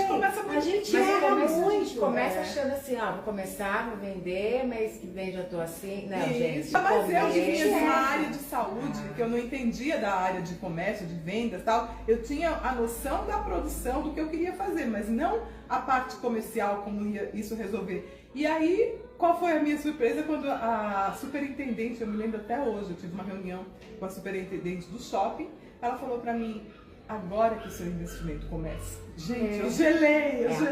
começa muito. A gente erra muito. A gente começa achando assim, vou começar, vou vender, mês que vem já tô assim. Não, gente. Mas eu que vinha de uma área de saúde, que eu não entendia da área de comércio, de vendas e tal, eu tinha a noção da produção, do que eu queria fazer, mas não a parte comercial, como ia isso resolver. E aí, qual foi a minha surpresa quando a superintendente, eu me lembro até hoje, eu tive uma reunião com a superintendente do shopping, ela falou pra mim: agora que o seu investimento começa. Gente, eu gelei. Dizem,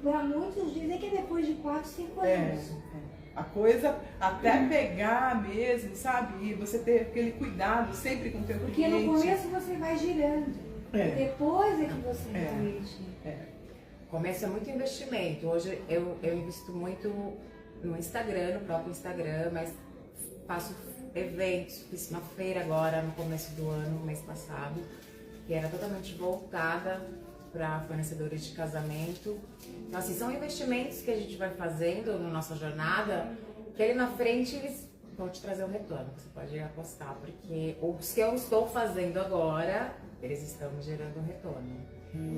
para muitos dizem que é depois de 4, 5 anos. A coisa até pegar mesmo, sabe? E você ter aquele cuidado sempre com o teu cliente. Porque no começo você vai girando. Depois é que você realmente... O começo é muito investimento. Hoje eu invisto muito no Instagram, no próprio Instagram, mas faço eventos, fiz uma feira agora no começo do ano, mês passado, que era totalmente voltada para fornecedores de casamento. Então assim, são investimentos que a gente vai fazendo na nossa jornada, que ali na frente eles vão te trazer um retorno, você pode apostar, porque os que eu estou fazendo agora, eles estão me gerando um retorno.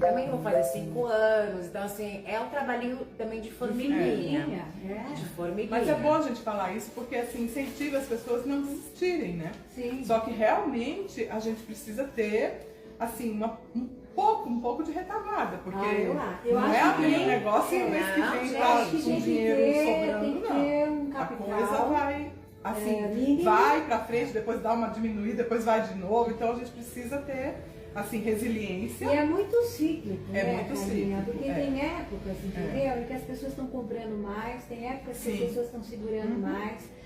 Também vou fazer 5 anos, então assim, é um trabalhinho também de formiguinha. De formiguinha. Mas é bom a gente falar isso porque assim, incentiva as pessoas a não desistirem, né? Sim. Só que realmente a gente precisa ter assim, um pouco de retaguarda, porque eu não é acho abrir que um negócio e no mês que vem tá com dinheiro sobrando, não. Um A capital, coisa vai, assim, vai pra frente, depois dá uma diminuída, depois vai de novo, então a gente precisa ter, assim, resiliência. E é muito cíclico, É né, muito Carlinha? cíclico, Porque tem épocas, entendeu? Em que as pessoas estão comprando mais, tem épocas que as pessoas estão segurando mais.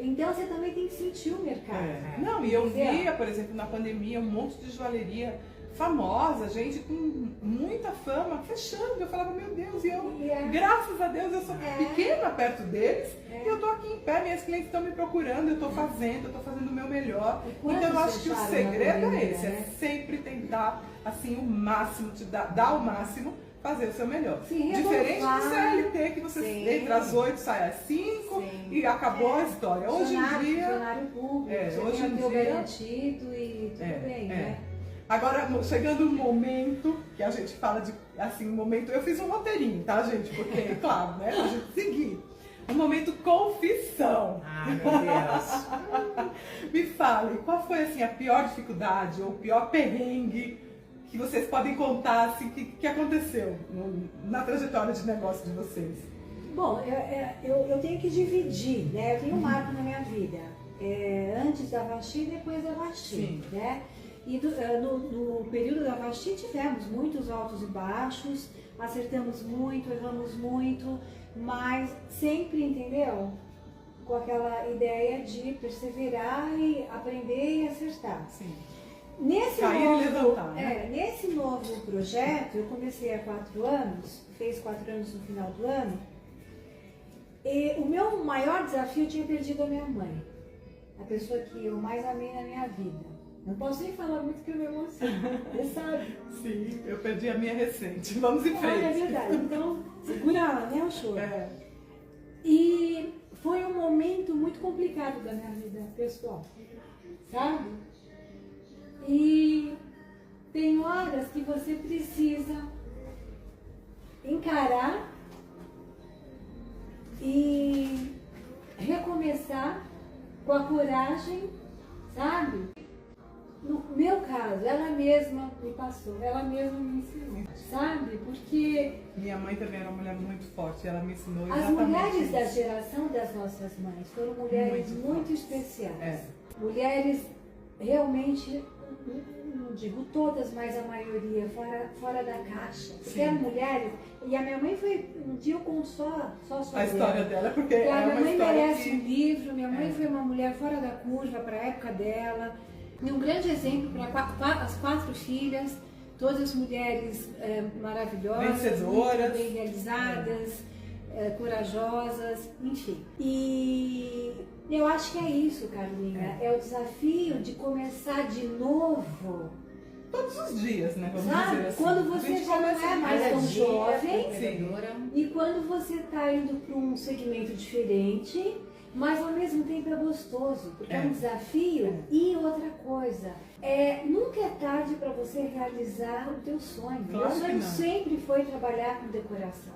Então você também tem que sentir o mercado. Não, e eu via, por exemplo, na pandemia, um monte de joalheria famosa, gente com muita fama, fechando. Eu falava, meu Deus, e eu, graças a Deus, eu sou pequena perto deles, e eu tô aqui em pé, minhas clientes estão me procurando, eu tô fazendo o meu melhor. Então eu acho que o segredo é esse, é sempre tentar, assim, o máximo, dar o máximo, fazer o seu melhor. Diferente do CLT, que você entra às 8, sai às 5 e acabou a história. Hoje em dia... Funcionário público, hoje em dia garantido e tudo bem, né? Agora, chegando um momento que a gente fala de, assim, um momento... Eu fiz um roteirinho, tá, gente? Porque, claro, né? Pra gente seguir. Um momento confissão. Ai, meu Deus. Me fale, qual foi, assim, a pior dificuldade ou o pior perrengue que vocês podem contar, assim, que aconteceu na trajetória de negócio de vocês? Bom, eu tenho que dividir, né? Eu tenho um marco na minha vida. Antes da Vasti e depois da Vasti, né? E no período da Vasti tivemos muitos altos e baixos, acertamos muito, erramos muito, mas sempre, entendeu? Com aquela ideia de perseverar e aprender e acertar. Sim. Nesse novo projeto, eu comecei há 4 anos, fez 4 anos no final do ano, e o meu maior desafio, eu tinha perdido a minha mãe, a pessoa que eu mais amei na minha vida. Não posso nem falar muito que eu me emociono, você sabe? Sim, eu perdi a minha recente. Vamos em frente. É verdade, então segura lá, né, o choro. E foi um momento muito complicado da minha vida pessoal, sabe? E tem horas que você precisa encarar e recomeçar com a coragem, sabe? No meu caso, ela mesma me passou, ela mesma me ensinou, sabe? Porque minha mãe também era uma mulher muito forte, ela me ensinou as exatamente mulheres isso. da geração das nossas mães foram mulheres muito especiais. Mulheres realmente, não digo todas, mas a maioria, fora da caixa. Porque eram mulheres, e a minha mãe foi, um dia eu conto só a história dela, porque a minha mãe merece que... um livro, minha mãe foi uma mulher fora da curva para a época dela. E um grande exemplo para as 4 filhas, todas mulheres maravilhosas, vencedoras, muito bem realizadas, corajosas, enfim. E eu acho que é isso, Carlinha, é o desafio de começar de novo. Todos os dias, né? Vamos Sabe? dizer assim. Quando você já não é mais tão jovem, e quando você está indo para um segmento diferente, mas ao mesmo tempo é gostoso, porque é um desafio. E outra coisa, nunca é tarde para você realizar o teu sonho. Meu sonho sempre foi trabalhar com decoração,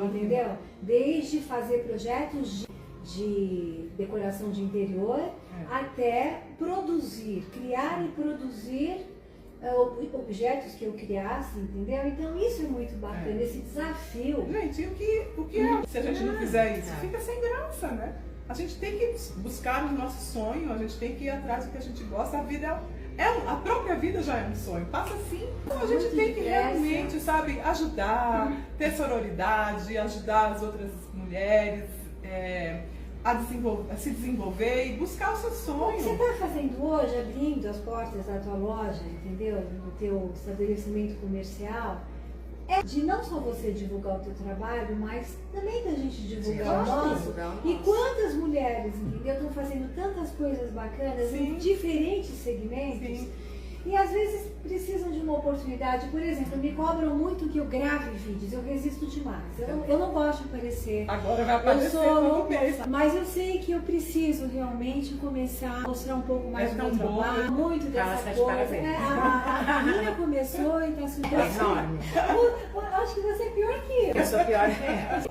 entendeu? Desde fazer projetos de decoração de interior até criar e produzir objetos que eu criasse, entendeu? Então isso é muito bacana, esse desafio. Gente, e o que é? Se a gente não fizer isso, fica sem graça, né? A gente tem que buscar o nosso sonho, a gente tem que ir atrás do que a gente gosta. A vida a própria vida já é um sonho, passa assim. Então a gente tem que realmente, sabe, ajudar, ter sororidade, ajudar as outras mulheres a se desenvolver e buscar o seu sonho. O que você está fazendo hoje, abrindo as portas da tua loja, entendeu? Do teu estabelecimento comercial, é de não só você divulgar o teu trabalho, mas também da gente divulgar o nosso. E quantas mulheres, entendeu, estão fazendo tantas coisas bacanas em diferentes segmentos. E às vezes precisam de uma oportunidade. Por exemplo, me cobram muito que eu grave vídeos, eu resisto demais. Eu não gosto de aparecer. Agora vai aparecer todo mês. Mas eu sei que eu preciso realmente começar a mostrar um pouco mais do meu trabalho, muito dessa coisa. A minha começou e está super enorme. Acho que você é pior que eu. Eu sou pior que ela.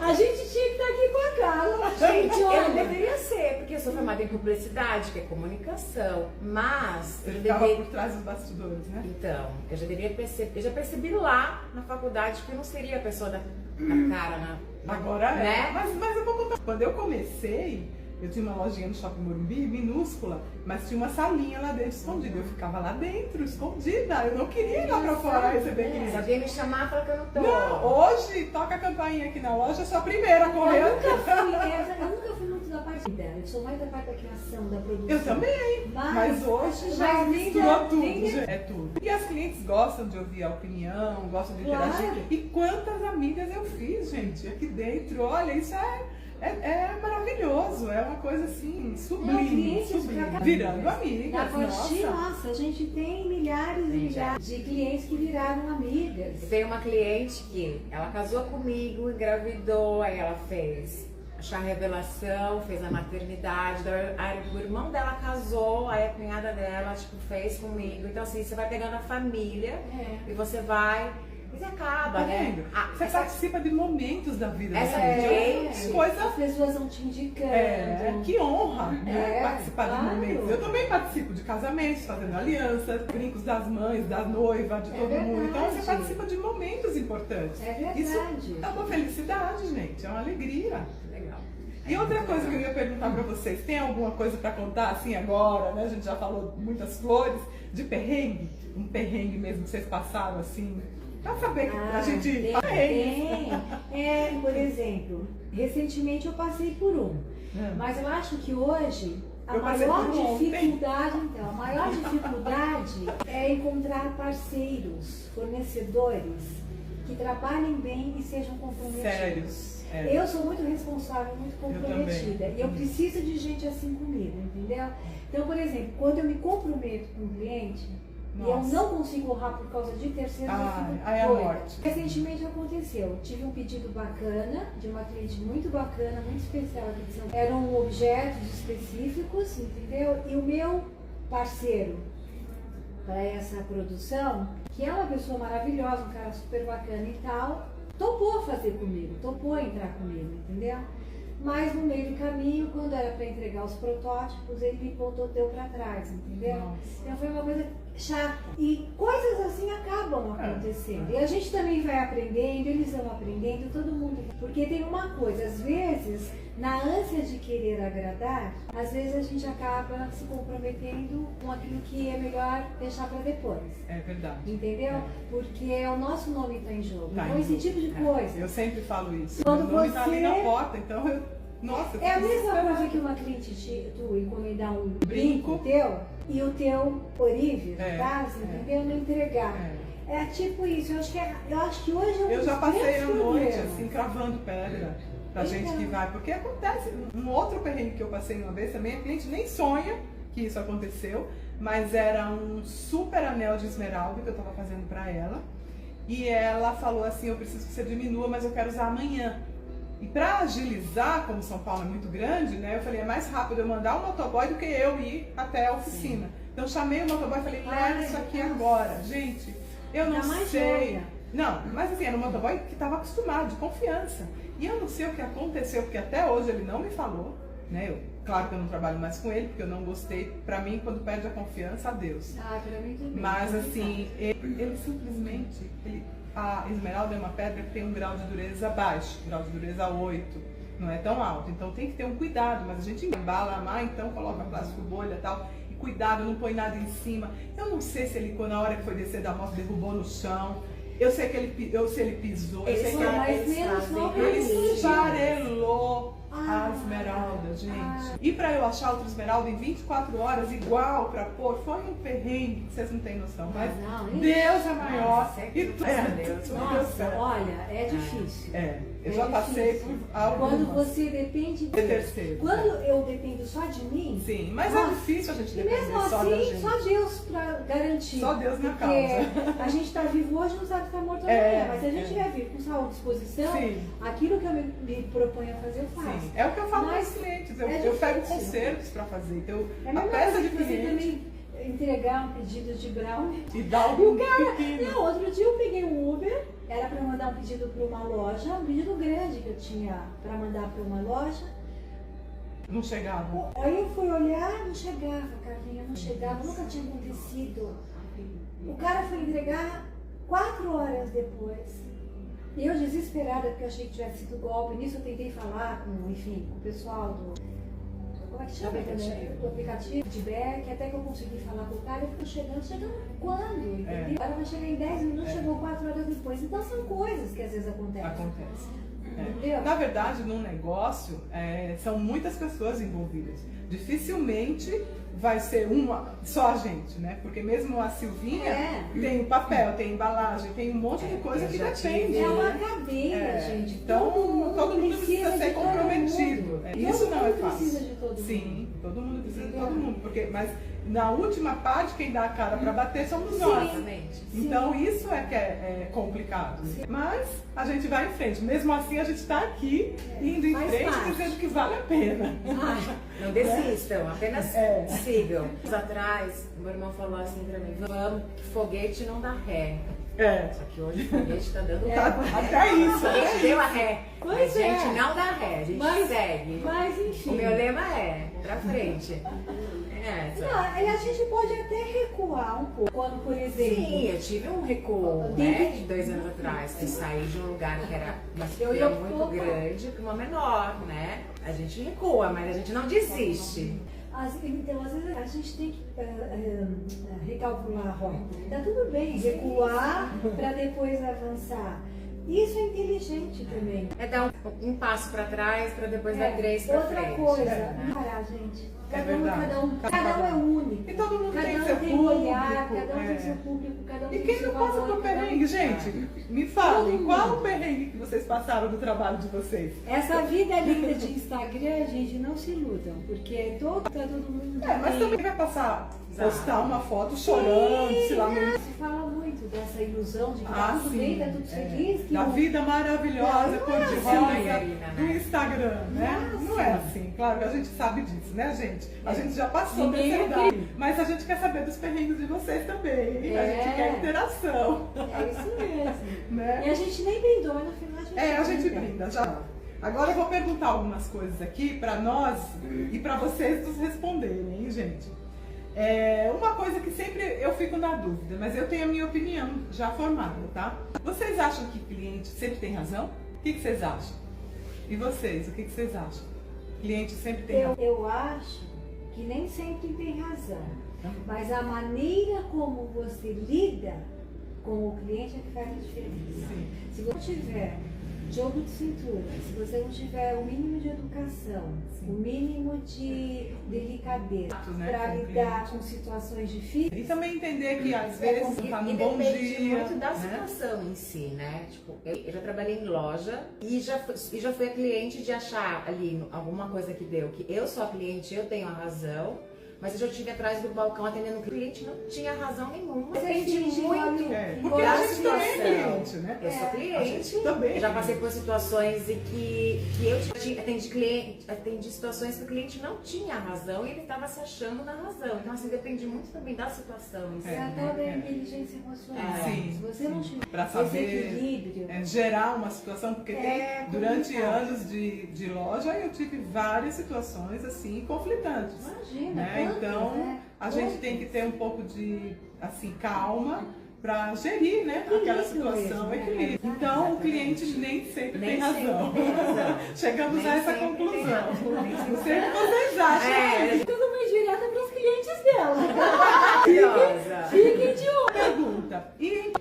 A gente tinha que estar aqui com a Carla. Gente, eu deveria ser, porque eu sou formada em publicidade, que é comunicação, mas eu deveria... por trás dos bastidores, né? Então, eu já percebi lá na faculdade que eu não seria a pessoa da cara, Agora é. Né? Mas eu vou contar. Quando eu comecei, eu tinha uma lojinha no Shopping Morumbi, minúscula, mas tinha uma salinha lá dentro escondida. Eu ficava lá dentro, escondida. Eu não queria ir lá pra fora receber cliente. Se alguém me chamar, fala que eu não tô. Não, hoje, toca a campainha aqui na loja, eu sou a primeira a correr. Eu nunca fui muito da parte dela. Eu sou mais da parte da criação, da produção. Eu também, mas hoje já misturou tudo. É tudo. E as clientes gostam de ouvir a opinião, gostam de interagir. Claro. E quantas amigas eu fiz, gente, aqui dentro. Olha, isso é maravilhoso, é uma coisa assim, sublime, virando amigas. Nossa, a gente tem milhares e milhares de clientes que viraram amigas. Tem uma cliente que ela casou comigo, engravidou, aí ela fez a chá revelação, fez a maternidade, aí o irmão dela casou, aí a cunhada dela fez comigo. Então assim, você vai pegando a família e você vai... Você acaba, né? Você participa de momentos da vida essa gente. As pessoas vão te indicando. Que honra, né? Participar de momentos. Eu também participo de casamentos, fazendo alianças, brincos das mães, da noiva, de todo mundo. Então você participa de momentos importantes. É verdade. Isso é uma felicidade, gente. É uma alegria. Legal. E outra coisa que eu ia perguntar pra vocês, tem alguma coisa pra contar assim agora, né? A gente já falou muitas flores, de perrengue, um perrengue mesmo que vocês passaram assim. Pra saber que a gente tem. Por exemplo, recentemente eu passei por um. Mas eu acho que hoje a maior dificuldade é encontrar parceiros, fornecedores que trabalhem bem e sejam comprometidos. Sérios. Eu sou muito responsável, muito comprometida. E eu preciso de gente assim comigo, entendeu? Então, por exemplo, quando eu me comprometo com um cliente, e eu não consigo honrar por causa de terceiros, aí é a morte. Recentemente aconteceu, tive um pedido bacana, de uma cliente muito bacana, muito especial aqui de São Paulo. Eram objetos específicos, entendeu? E o meu parceiro para essa produção, que é uma pessoa maravilhosa, um cara super bacana e tal, topou fazer comigo, topou entrar comigo, entendeu? Mas no meio do caminho, quando era para entregar os protótipos, ele me botou, deu para trás, entendeu? Nossa. Então foi uma coisa chata. E coisas assim acabam acontecendo. E a gente também vai aprendendo, eles vão aprendendo, todo mundo. Porque tem uma coisa, às vezes, na ânsia de querer agradar, às vezes a gente acaba se comprometendo com aquilo que é melhor deixar para depois. É verdade. Entendeu? Porque o nosso nome está em jogo. Então esse tipo de coisa. Eu sempre falo isso. Quando meu nome tá ali na porta, então nossa, é a mesma coisa que uma cliente tu encomendar um brinco teu e o teu Orívio, entendeu? Não entregar. É tipo isso. Eu acho que hoje eu já passei a noite assim, cravando pedra pra gente que vai. Porque acontece. Um outro perrengue que eu passei uma vez também, a cliente nem sonha que isso aconteceu, mas era um super anel de esmeralda que eu tava fazendo pra ela. E ela falou assim, eu preciso que você diminua, mas eu quero usar amanhã. E para agilizar, como São Paulo é muito grande, né? Eu falei, é mais rápido eu mandar um motoboy do que eu ir até a oficina. Então chamei o motoboy e falei, leva isso aqui agora. Gente, eu não sei. Não, mas assim, era um motoboy que estava acostumado, de confiança. E eu não sei o que aconteceu, porque até hoje ele não me falou, né? Claro que eu não trabalho mais com ele, porque eu não gostei. Pra mim, quando perde a confiança, adeus. Pra mim também. Mas assim, ele simplesmente... A esmeralda é uma pedra que tem um grau de dureza baixo, grau de dureza 8, não é tão alto. Então tem que ter um cuidado, mas a gente embala mais, então coloca plástico bolha e tal. E cuidado, não põe nada em cima. Eu não sei se ele, na hora que foi descer da moto, derrubou no chão. Eu sei que ele pisou, eu sei que ele esfarelou. a esmeralda, gente. E pra eu achar outra esmeralda em 24 horas, igual pra pôr, foi um perrengue que vocês não têm noção. Mas Deus é maior. E tudo deu Nossa, certo. olha, é difícil. Eu já passei por algumas. Quando você depende de terceiro. Quando eu dependo só de mim. Sim, mas nossa, é difícil a gente e depender mesmo só assim, da gente. só Deus pra garantir. Só Deus na porque causa. a gente tá vivo hoje, não sabe se tá morto amanhã. Mas se a gente estiver vivo com saúde e disposição, Sim. aquilo que eu me proponho a fazer, eu faço. Sim, é o que eu falo para Mas os clientes. é Eu pego difícil. concertos para fazer. Então, É a a mesma peça coisa de que você cliente também entregar um pedido de brownie. e dá algo Cara, pequeno. não, outro dia eu peguei um Uber, era para mandar um pedido para uma loja, um pedido grande que eu tinha para mandar para uma loja. Não chegava. Aí eu fui olhar, não chegava, Carlinha, não chegava, nunca tinha acontecido. O cara foi entregar 4 horas depois. E eu desesperada, porque eu achei que tivesse sido golpe. Nisso eu tentei falar com, enfim, com o pessoal do... Como é que chama? Do aplicativo, feedback, até que eu consegui falar com o cara e ficou chegando quando? Entendeu? Ela vai chegar em 10 minutos, chegou 4 horas depois. Então são coisas que às vezes acontecem. Acontece. Entendeu? Na verdade, num negócio, são muitas pessoas envolvidas. Dificilmente vai ser só a gente, né? Porque mesmo a Silvinha tem o papel, tem embalagem, tem um monte de coisa que depende. É uma cadeia, gente. Então, todo mundo precisa ser comprometido. Isso não é fácil. Precisa de todo mundo. Sim, todo mundo precisa de todo mundo. Mas na última parte, quem dá a cara para bater somos nós. Exatamente. Então isso é que é complicado. Mas a gente vai em frente. Mesmo assim, a gente está aqui, indo em frente, dizendo que vale a pena. Não desistam, apenas sigam. Anos atrás, meu irmão falou assim pra mim, vamos, que foguete não dá ré. Só que hoje o foguete tá dando ré. Até isso. O foguete deu a ré. Pois a gente não dá ré, a gente segue. Mas enfim. O meu lema é, pra frente. Não, a gente pode até recuar um pouco. Quando, por exemplo... Sim, eu tive um recuo, né, de 2 anos atrás, que saí de um lugar que era muito grande para uma menor, né? A gente recua, mas a gente não desiste. Então, às vezes a gente tem que recalcular a rota. Tá tudo bem, recuar para depois avançar. Isso é inteligente também. É dar um passo para trás para depois dar 3 para frente. Outra coisa, não parar, gente. Cada um é único. E todo mundo cada tem um seu tem público. Olhar, cada um tem seu público, cada um E tem quem seu não passa valor, por perrengue, gente? Me falem, qual o perrengue que vocês passaram no trabalho de vocês? Essa vida linda de Instagram, gente, não se iludam, porque tá todo mundo mas também vai postar uma foto chorando, se lamentando. Se fala muito dessa ilusão de que tá tudo bem, tá tudo feliz. Que da vida maravilhosa, cor-de-rosa do Instagram, né? Nossa. Não é assim, claro que a gente sabe disso, né, gente? A gente já passou dessa idade, mas a gente quer saber dos perrengues de vocês também. A gente quer interação. É isso mesmo. Né? E a gente nem brindou, no final a gente brinda já. Agora eu vou perguntar algumas coisas aqui para nós e para vocês nos responderem, hein, gente? Uma coisa que sempre eu fico na dúvida, mas eu tenho a minha opinião já formada, tá? Vocês acham que cliente sempre tem razão? O que vocês acham? E vocês, o que vocês acham? Cliente sempre tem razão? Eu acho que nem sempre tem razão, mas a maneira como você lida com o cliente é que faz a diferença. Sim. Se você tiver jogo de cintura, se você não tiver o mínimo de educação, o mínimo de delicadeza para lidar com situações difíceis. E também entender que às vezes tá num bom depende dia. muito da situação em si, né? Tipo, eu já trabalhei em loja e já fui a cliente de achar ali alguma coisa que deu, que eu sou a cliente, eu tenho a razão. Mas eu já estive atrás do balcão atendendo o cliente, não tinha razão nenhuma. Depende muito porque a da gente também é situação. cliente, né? Eu sou cliente. A gente também. Eu já passei por situações em que eu atendi situações que o cliente não tinha razão e ele estava se achando na razão. Então, assim, depende muito também da situação. É a tal da inteligência emocional. Sim, se você não tiver para esse saber equilíbrio, gerar uma situação, porque durante complicado. anos de loja eu tive várias situações assim conflitantes. Imagina, né? Então a gente tem que ter um pouco de calma para gerir, né, aquela situação, equilíbrio. Então o cliente nem sempre tem razão. Chegamos a essa conclusão. Não sei o que vocês acham. tudo uma indireta para os clientes dela. Fiquem de olho. Pergunta: e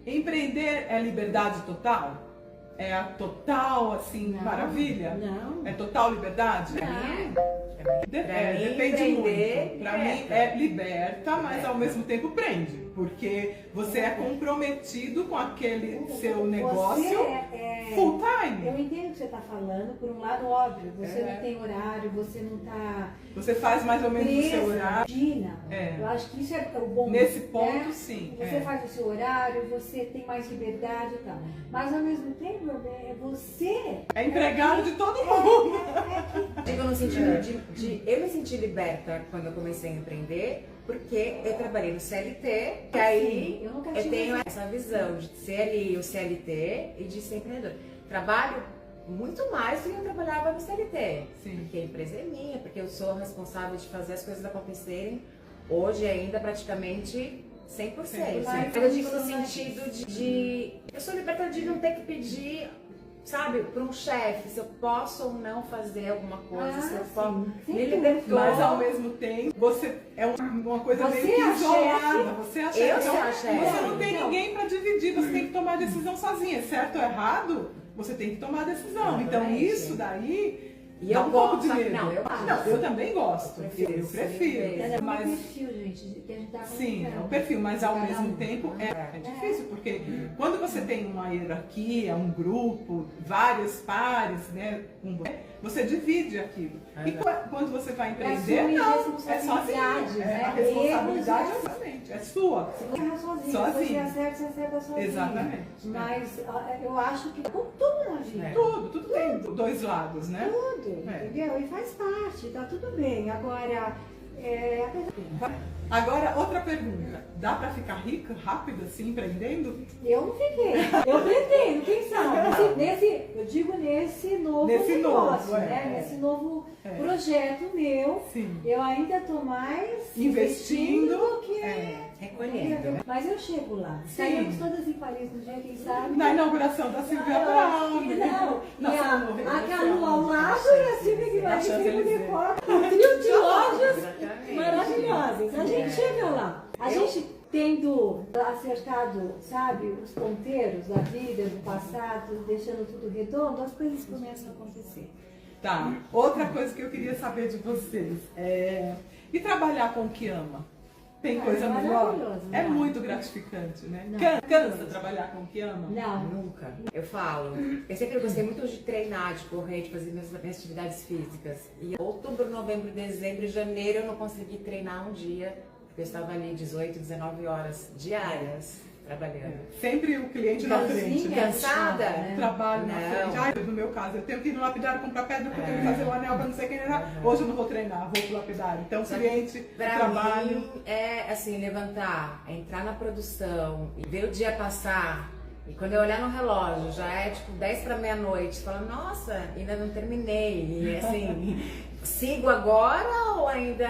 empreender é liberdade total? é a total, assim, maravilha? Não. É total liberdade? Pra mim Depende empreender, muito. Pra mim é liberta, mas ao mesmo tempo prende. Porque você é comprometido com aquele seu negócio full time. Eu entendo o que você está falando, por um lado, óbvio, você não tem horário, você não está... Você faz mais ou menos o seu horário. Eu acho que isso é o bom. Nesse ponto, sim. Você faz o seu horário, você tem mais liberdade e tal. Mas ao mesmo tempo, você... É empregado de todo mundo. Digo no sentido de eu me senti liberta quando eu comecei a empreender, porque eu trabalhei no CLT, que aí eu tenho essa visão de ser ali o CLT e de ser empreendedor. Trabalho muito mais do que eu trabalhava no CLT, porque a empresa é minha, porque eu sou responsável de fazer as coisas acontecerem, hoje ainda praticamente 100%. Mas eu digo no sentido de eu sou liberta de não ter que pedir, sabe, para um chefe, se eu posso ou não fazer alguma coisa, se eu posso. Me libertou. Mas ao mesmo tempo, você é uma coisa meio que isolada. Você é a chefe. Eu sou a chefe. Você não tem ninguém para dividir, você tem que tomar a decisão sozinha. Certo ou errado, você tem que tomar a decisão. Então isso daí. E dá um pouco de medo. Não, eu também gosto. Eu prefiro. Mas o perfil, gente, que a gente tá sim, é o perfil, mas ao mesmo tempo é difícil, porque quando você tem uma hierarquia, um grupo, vários pares, né? Você divide aquilo. E quando você vai empreender, não, é sozinho. A responsabilidade é sua. Sozinho. Você acerta sozinho. Exatamente. Mas eu acho que como tudo na vida. Tudo tem dois lados, né? Tudo, entendeu? E faz parte, tá tudo bem. Agora, outra pergunta. Dá pra ficar rica rápido assim, empreendendo? Eu não fiquei. Eu pretendo, quem sabe? Eu digo nesse novo negócio, né? Nesse novo projeto meu. Sim. Eu ainda tô mais investindo do que recolhendo. Mas eu chego lá. Estaremos todas em Paris no dia, quem sabe? Na inauguração da Silvia Brown. Não. E a Calu ao lado e a Silvia Guimarães sempre decorta. Um trio de lojas maravilhosas. A gente chega lá. A gente tendo acertado, sabe, os ponteiros da vida, do passado, deixando tudo redondo, as coisas começam a acontecer. Tá. Outra coisa que eu queria saber de vocês é... E trabalhar com o que ama? Tem coisa melhor? É muito gratificante, né? Cansa trabalhar com o que ama? Não. Nunca. Eu falo. Eu sempre gostei muito de treinar, de correr, de fazer minhas atividades físicas. E outubro, novembro, dezembro e janeiro eu não consegui treinar um dia, porque eu estava ali 18, 19 horas diárias trabalhando. Sempre o cliente na frente. Cansada? Trabalho na frente. Ai, no meu caso, eu tenho que ir no lapidário comprar pedra porque eu tenho que fazer o anel para não sei quem era. Hoje eu não vou treinar, vou pro lapidário. Então, cliente, trabalho. Mim, é assim, levantar, entrar na produção e ver o dia passar. E quando eu olhar no relógio, já é tipo 10 para meia-noite, fala, nossa, ainda não terminei. E assim, sigo agora ou ainda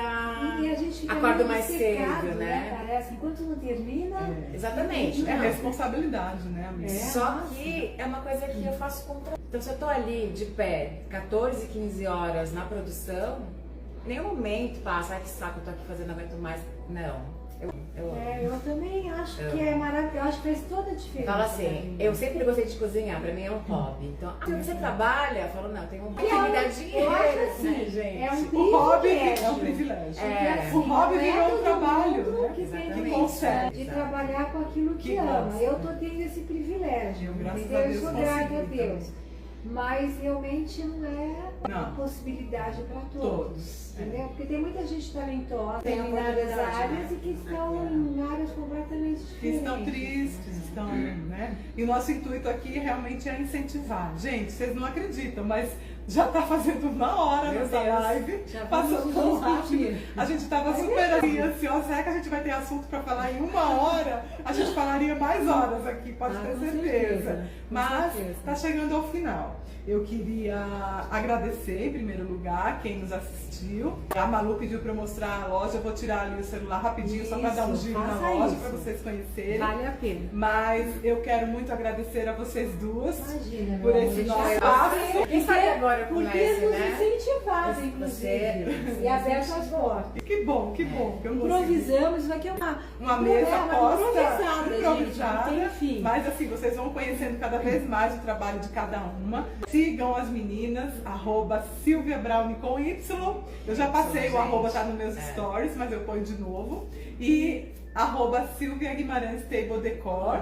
acordo mais cedo, né? Parece, enquanto não termina... Exatamente. É responsabilidade, né, amiga? Só que é uma coisa que eu faço contra... Então, se eu tô ali de pé 14, 15 horas na produção, em nenhum momento passa, ai que saco, eu tô aqui fazendo, não aguento mais. Não. Eu também acho que é maravilhoso, eu acho que faz toda a diferença. Fala assim, eu sempre gostei de cozinhar, pra mim é um hobby. Então, se você trabalha, eu falo, não, tem um hobby que me dá dinheiro, eu acho assim, né, gente? É um o hobby é um privilégio. Assim, o hobby virou um trabalho, né? Que consegue. De trabalhar com aquilo que ama. Eu tô tendo esse privilégio, graças a Deus, eu sou grata a Deus. Mas realmente não é uma possibilidade para todos. Entendeu? Porque tem muita gente talentosa em determinadas áreas e que estão em áreas completamente diferentes. Que estão tristes, estão, né? E o nosso intuito aqui realmente é incentivar. Gente, vocês não acreditam, mas já está fazendo uma hora nessa live. Passou tão rápido. A gente estava super assim, ansiosa. Será que a gente vai ter assunto para falar em uma hora? A gente falaria mais horas aqui, pode ter certeza. Mas está chegando ao final. Eu queria agradecer, em primeiro lugar, quem nos assistiu. A Malu pediu para eu mostrar a loja. Eu vou tirar ali o celular rapidinho, só para dar um giro na loja, para vocês conhecerem. Vale a pena. Mas eu quero muito agradecer a vocês duas. Imagina, por esse nosso espaço. Quem sabe agora Porque comece, nos né? incentivado, Você- inclusive, e aberto as portas. Que bom, que bom. Que eu gostei. Improvisamos, isso aqui é Uma mesa posta, improvisada, improvisada, gente, não tem fim. mas assim, vocês vão conhecendo cada vez mais o trabalho de cada uma. Sigam as meninas, Silvia Browne com Y. Eu já passei, o arroba tá nos meus stories, mas eu ponho de novo. E Silvia Guimarães Table Decor.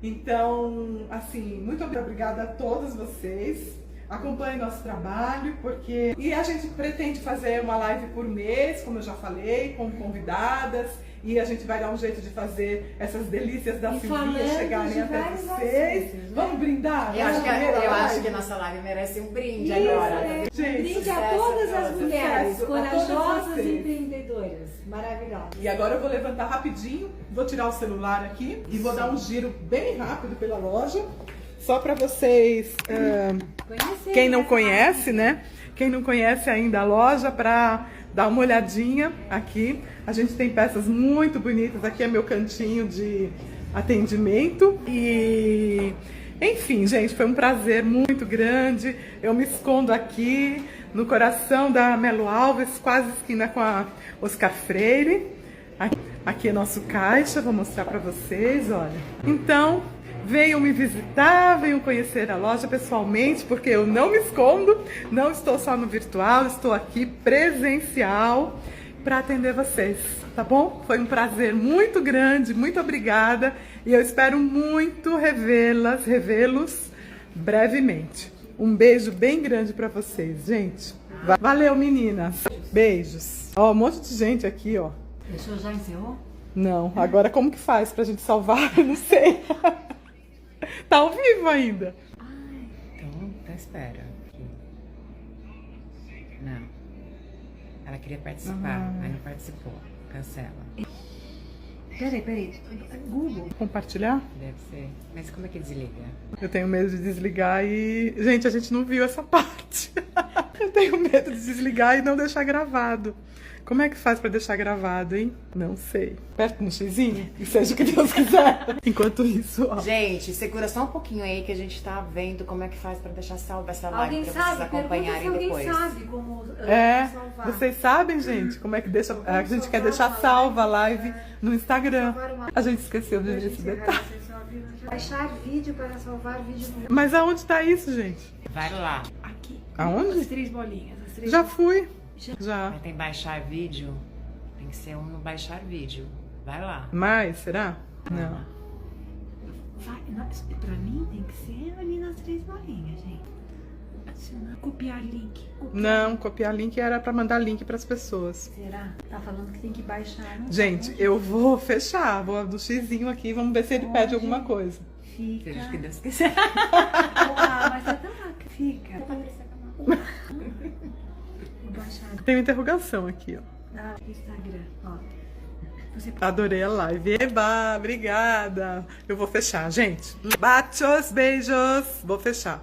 Então, assim, muito obrigada a todas vocês. Acompanhe nosso trabalho, porque... E a gente pretende fazer uma live por mês, como eu já falei, com convidadas. E a gente vai dar um jeito de fazer essas delícias da Silvia chegarem até vocês. Vamos brindar? Eu acho que Live? a nossa live merece um brinde Isso, agora. é. Gente, Brinde a sucesso todas a as todas. mulheres Sucesso a todas corajosas vocês. e empreendedoras. Maravilhosas. E agora eu vou levantar rapidinho, vou tirar o celular aqui e vou dar um giro bem rápido pela loja. Só para vocês, Conhecer, quem não né? conhece, né? Quem não conhece ainda a loja, para dar uma olhadinha aqui. A gente tem peças muito bonitas. Aqui é meu cantinho de atendimento. E, enfim, gente, foi um prazer muito grande. Eu me escondo aqui no coração da Melo Alves, quase esquina com a Oscar Freire. Aqui é nosso caixa, vou mostrar para vocês, olha. Então, venham me visitar, venham conhecer a loja pessoalmente, porque eu não me escondo, não estou só no virtual, estou aqui presencial para atender vocês, tá bom? Foi um prazer muito grande, muito obrigada, e eu espero muito revê-los brevemente. Um beijo bem grande para vocês, gente. Valeu, meninas. Beijos. Ó, um monte de gente aqui, ó. O senhor já encerrou? Não, agora como que faz pra gente salvar? Eu não sei. Tá ao vivo ainda. Então espera. Não. Ela queria participar, mas não participou. Cancela. Peraí. Google. Compartilhar? Deve ser. Mas como é que desliga? Eu tenho medo de desligar e... Gente, a gente não viu essa parte. Eu tenho medo de desligar e não deixar gravado. Como é que faz pra deixar gravado, hein? Não sei. Aperta no xizinho e seja o que Deus quiser. Enquanto isso, ó. Gente, segura só um pouquinho aí que a gente tá vendo como é que faz pra deixar salva essa live Alguém pra vocês sabe? Pergunta se acompanharem alguém depois. sabe como salvar. Vocês sabem, gente, como é que deixa... A gente quer deixar salva a live no Instagram. A gente esqueceu de ver esse detalhe. Baixar vídeo para salvar vídeo no... Mas aonde tá isso, gente? Vai lá. Aqui. Aonde? As três bolinhas. As três Já fui. Já. Mas tem baixar vídeo. Tem que ser um no baixar vídeo. Vai lá. Mais, será? Não. Vai, pra mim tem que ser ali nas três bolinhas, gente. Adicionar, copiar link. Não, copiar link era pra mandar link pras pessoas. Será? Tá falando que tem que baixar. Não Gente, tá, eu vou fechar. Vou do xizinho aqui. Vamos ver se ele pede alguma coisa. Fica. Seja o que Deus quiser. Ah, mas tá tão bacana. Fica. Vou baixar. Tem uma interrogação aqui, ó. Ah, Instagram, ó. Você... Adorei a live. Eba, obrigada. Eu vou fechar, gente. Bachos, beijos. Vou fechar.